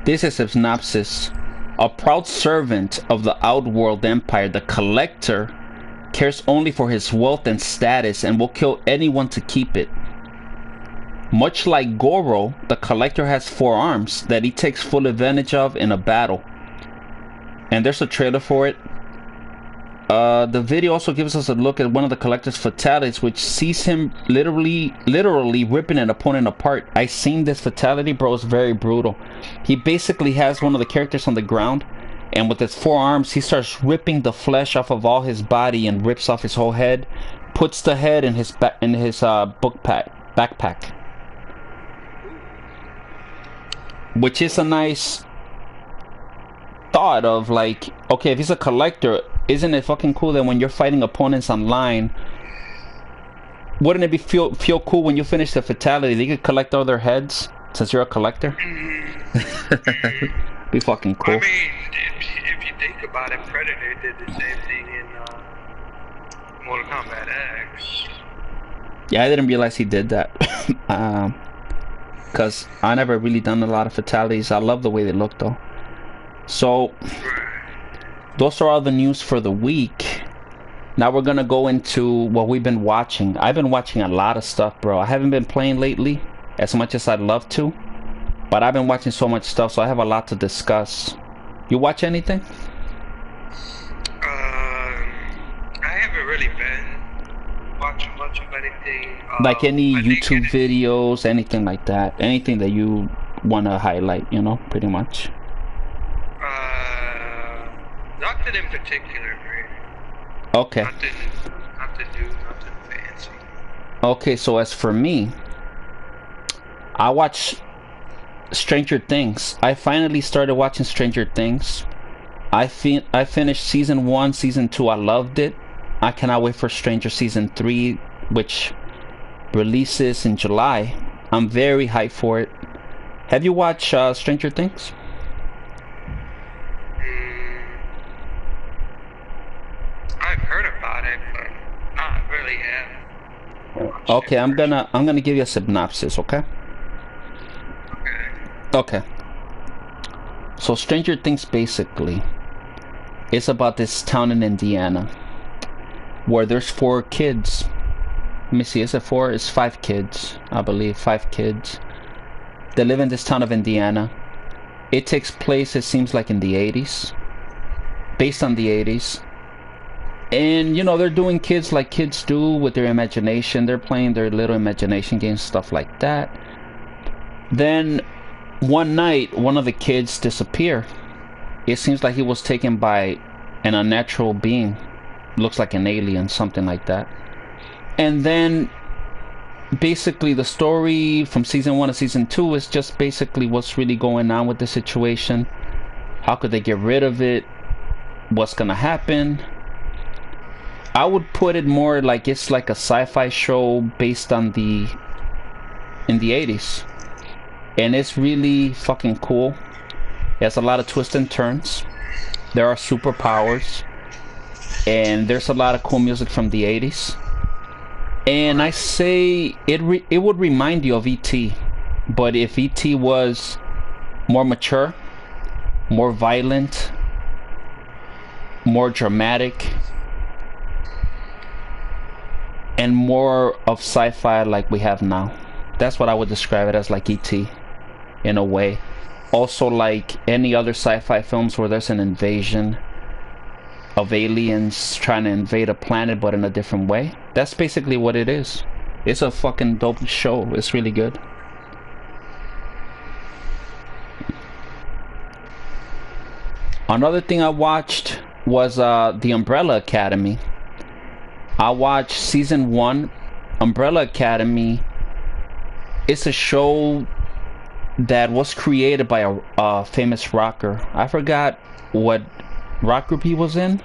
this is a synopsis. A proud servant of the Outworld Empire, the Collector cares only for his wealth and status and will kill anyone to keep it. Much like Goro, the Collector has 4 arms that he takes full advantage of in a battle. And there's a trailer for it. The video also gives us a look at one of the Collector's fatalities, which sees him literally ripping an opponent apart. I seen this fatality, bro. It's very brutal. He basically has one of the characters on the ground, and with his 4 arms, he starts ripping the flesh off of all his body and rips off his whole head. Puts the head in his backpack, which is a nice thought of like, okay, if he's a collector, isn't it fucking cool that when you're fighting opponents online, wouldn't it be feel cool when you finish the fatality, they could collect all their heads since you're a collector? Be fucking cool.
I mean, if you think about it, Predator did the same thing in Mortal Kombat X.
Yeah, I didn't realize he did that. Because I never really done a lot of fatalities. I love the way they look though. So those are all the news for the week. Now we're gonna go into what we've been watching. I've been watching a lot of stuff, bro. I haven't been playing lately as much as I'd love to, but I've been watching so much stuff, so I have a lot to discuss. You watch anything?
I haven't really been watching much of anything.
Like any YouTube videos, anything like that? Anything that you want to highlight, you know, pretty much?
Nothing in particular, really.
Okay.
Nothing new, nothing fancy.
Okay, so as for me, I watch Stranger Things. I finally started watching Stranger Things. I finished season 1, season 2. I loved it. I cannot wait for Stranger season 3, which releases in July. I'm very hyped for it. Have you watched Stranger Things?
I've heard about it, but not really have.
Okay, I'm gonna give you a synopsis, okay? Okay. So Stranger Things basically is about this town in Indiana where there's 4 kids. Let me see, is it 4? It's 5 kids, I believe, 5 kids. They live in this town of Indiana. It takes place, it seems like, in the 80s. Based on the 80s. And, you know, they're doing kids like kids do with their imagination. They're playing their little imagination games, stuff like that. Then, one night, one of the kids disappear. It seems like he was taken by an unnatural being. Looks like an alien, something like that. And then, basically, the story from season 1 to season 2 is just basically what's really going on with the situation. How could they get rid of it? What's gonna happen? I would put it more like it's like a sci-fi show based on in the 80s. And it's really fucking cool. It has a lot of twists and turns. There are superpowers. And there's a lot of cool music from the 80s. And I say it would remind you of E.T. But if E.T. was more mature, more violent, more dramatic, and more of sci-fi like we have now. That's what I would describe it as, like E.T. in a way. Also like any other sci-fi films where there's an invasion of aliens trying to invade a planet but in a different way. That's basically what it is. It's a fucking dope show. It's really good. Another thing I watched was The Umbrella Academy. I watched season 1. Umbrella Academy is a show that was created by a famous rocker. I forgot what rock group he was in.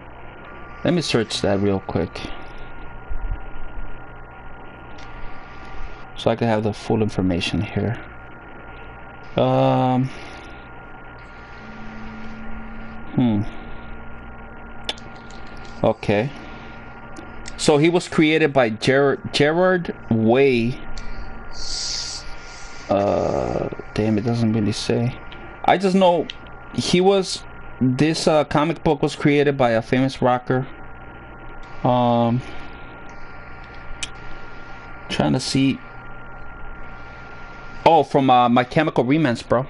Let me search that real quick so I can have the full information here. Okay. So he was created by Gerard Way. Damn, it doesn't really say. I just know this comic book was created by a famous rocker. Trying to see. Oh, from My Chemical Romance, bro.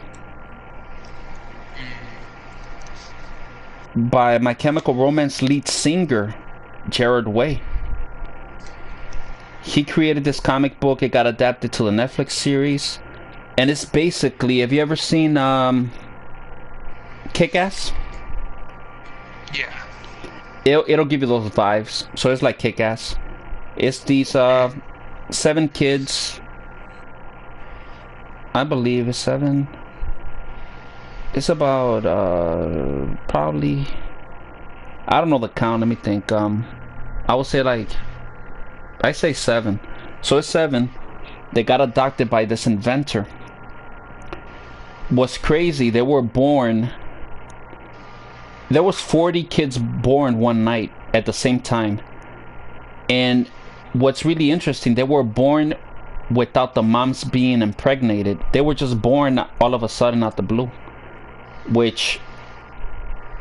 By My Chemical Romance lead singer, Gerard Way. He created this comic book. It got adapted to the Netflix series. And it's basically, have you ever seen Kick-Ass? It'll give you those vibes. So it's like Kick-Ass. It's these 7 kids. I believe it's 7. It's about probably, I don't know the count. Let me think. I would say like, I say 7. So it's 7. They got adopted by this inventor. What's crazy, they were born, there was 40 kids born one night at the same time. And what's really interesting, they were born without the moms being impregnated. They were just born all of a sudden out the blue, which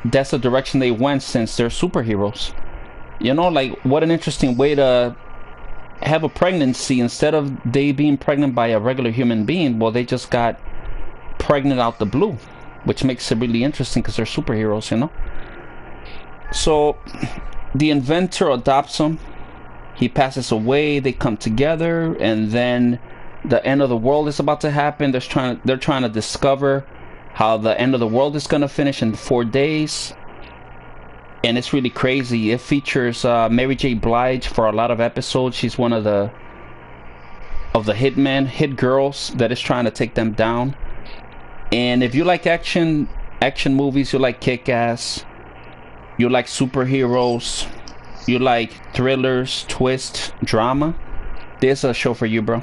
that's the direction they went since they're superheroes. You know, like, what an interesting way to have a pregnancy. Instead of they being pregnant by a regular human being, well, they just got pregnant out the blue, which makes it really interesting because they're superheroes, you know. So the inventor adopts them. He passes away. They come together, and then the end of the world is about to happen. They're trying to discover how the end of the world is gonna finish in 4 days. And it's really crazy. It features Mary J. Blige for a lot of episodes. She's one of the hit girls that is trying to take them down. And if you like action movies, you like Kick-Ass, you like superheroes, you like thrillers, twist, drama, there's a show for you, bro.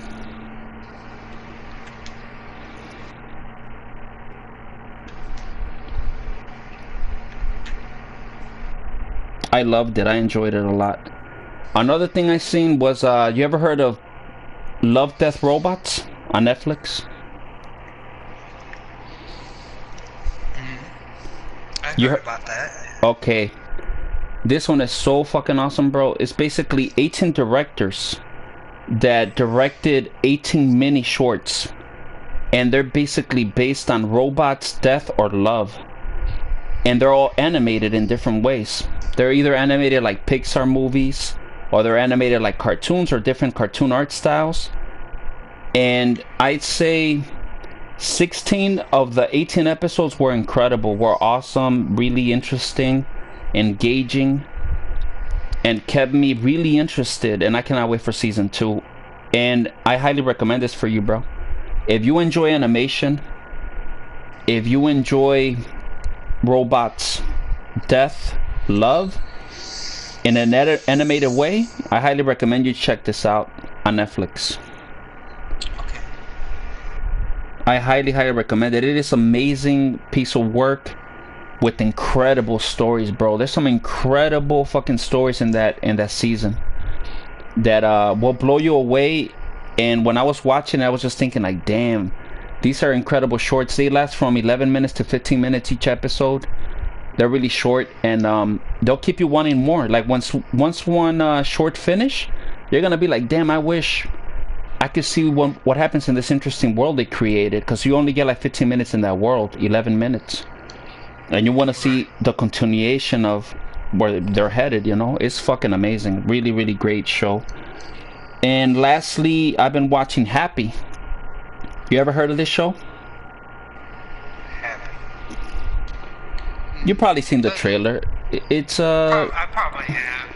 I loved it. I enjoyed it a lot. Another thing I seen was, you ever heard of Love, Death, Robots on Netflix?
I heard about that.
Okay. This one is so fucking awesome, bro. It's basically 18 directors that directed 18 mini shorts. And they're basically based on robots, death, or love. And they're all animated in different ways. They're either animated like Pixar movies, or they're animated like cartoons or different cartoon art styles. And I'd say 16 of the 18 episodes were incredible, were awesome, really interesting, engaging, and kept me really interested. And I cannot wait for season 2. And I highly recommend this for you, bro. If you enjoy animation, if you enjoy robots, death, love in an animated way, I highly recommend you check this out on Netflix.
Okay.
I highly recommend it. It is amazing piece of work with incredible stories, bro. There's some incredible fucking stories in that season that will blow you away. And when I was watching, I was just thinking like, damn, these are incredible shorts. They last from 11 minutes to 15 minutes each episode. They're really short, and they'll keep you wanting more. Like once one short finish, you're gonna be like, damn, I wish I could see what happens in this interesting world they created, because you only get like 15 minutes in that world, 11 minutes, and you want to see the continuation of where they're headed, you know. It's fucking amazing. Really, really great show. And lastly, I've been watching Happy. You ever heard of this show? You probably seen the trailer. It's
I probably have.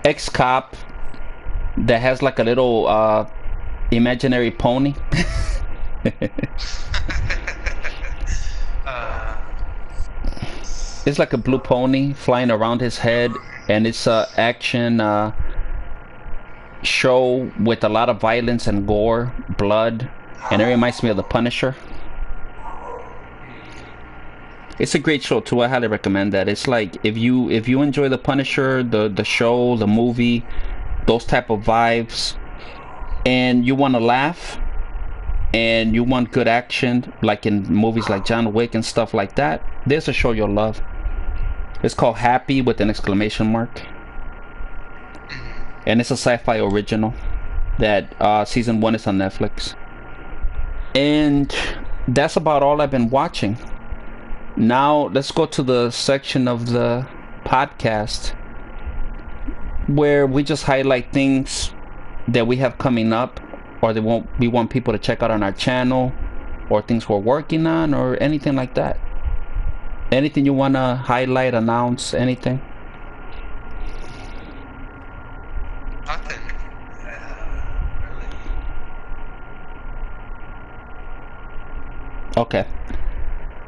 ex-cop that has like a little imaginary pony. It's like a blue pony flying around his head, and it's a action show with a lot of violence and gore, blood, and it reminds me of The Punisher. It's a great show too. I highly recommend that. It's like if you enjoy The Punisher, the show, the movie, those type of vibes, and you want to laugh, and you want good action, like in movies like John Wick and stuff like that, there's a show you'll love. It's called Happy with an exclamation mark, and it's a sci-fi original that season 1 is on Netflix. And that's about all I've been watching. Now let's go to the section of the podcast where we just highlight things that we have coming up, or we want people to check out on our channel, or things we're working on, or anything like that. Anything you want to highlight, announce, anything? Okay.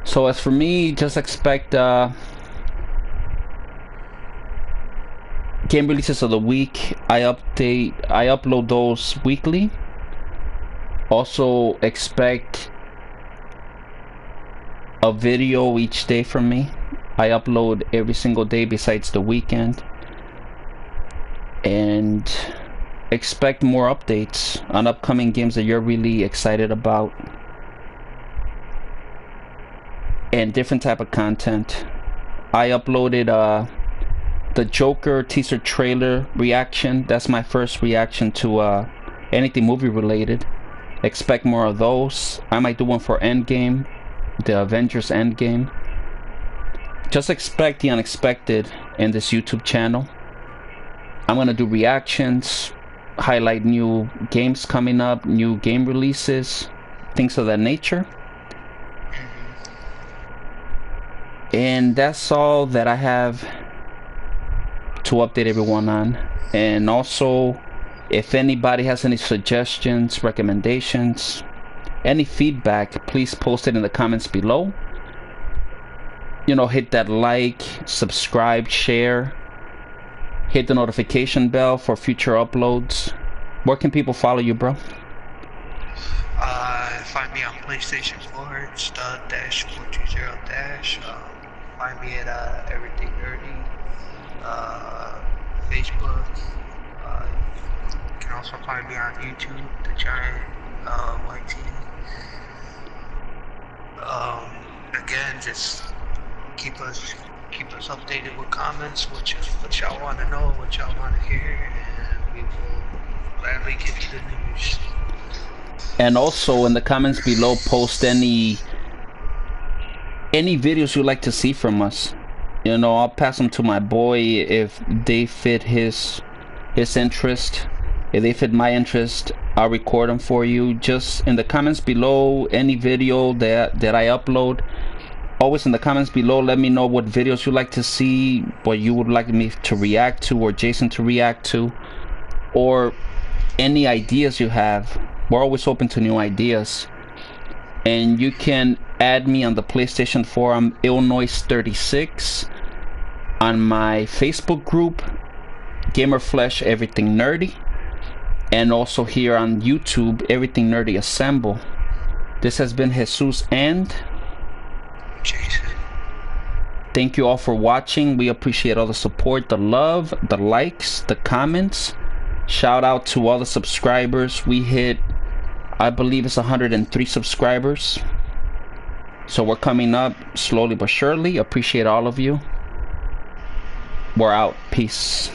So as for me, just expect game releases of the week. I upload those weekly. Also expect a video each day from me. I upload every single day besides the weekend. And expect more updates on upcoming games that you're really excited about. And different type of content. I uploaded the Joker teaser trailer reaction. That's my first reaction to anything movie related. Expect more of those. I might do one for Endgame, the Avengers Endgame. Just expect the unexpected in this YouTube channel. I'm gonna do reactions, highlight new games coming up, new game releases, things of that nature. And that's all that I have to update everyone on. And also, if anybody has any suggestions, recommendations, any feedback, please post it in the comments below. You know, hit that like, subscribe, share, hit the notification bell for future uploads. Where can people follow you, bro?
Find me on PlayStation 4, it's -420-. Find me at Everything Nerdy, Facebook. You can also find me on YouTube, The Giant YT. Again, just keep us updated with comments, what y'all want to know, what y'all want to hear, and we will gladly give you the news.
And also in the comments below, post any videos you'd like to see from us. You know, I'll pass them to my boy if they fit his interest. If they fit my interest, I'll record them for you. Just in the comments below, any video that I upload, always in the comments below, let me know what videos you'd like to see, what you would like me to react to, or Jason to react to, or any ideas you have. We're always open to new ideas. And you can add me on the PlayStation Forum Illinois36, on my Facebook group Gamer Flesh Everything Nerdy, and also here on YouTube Everything Nerdy Assemble. This has been Jesus and
Jason.
Thank you all for watching. We appreciate all the support, the love, the likes, the comments. Shout out to all the subscribers. We hit, I believe it's 103 subscribers. So we're coming up slowly but surely. Appreciate all of you. We're out. Peace.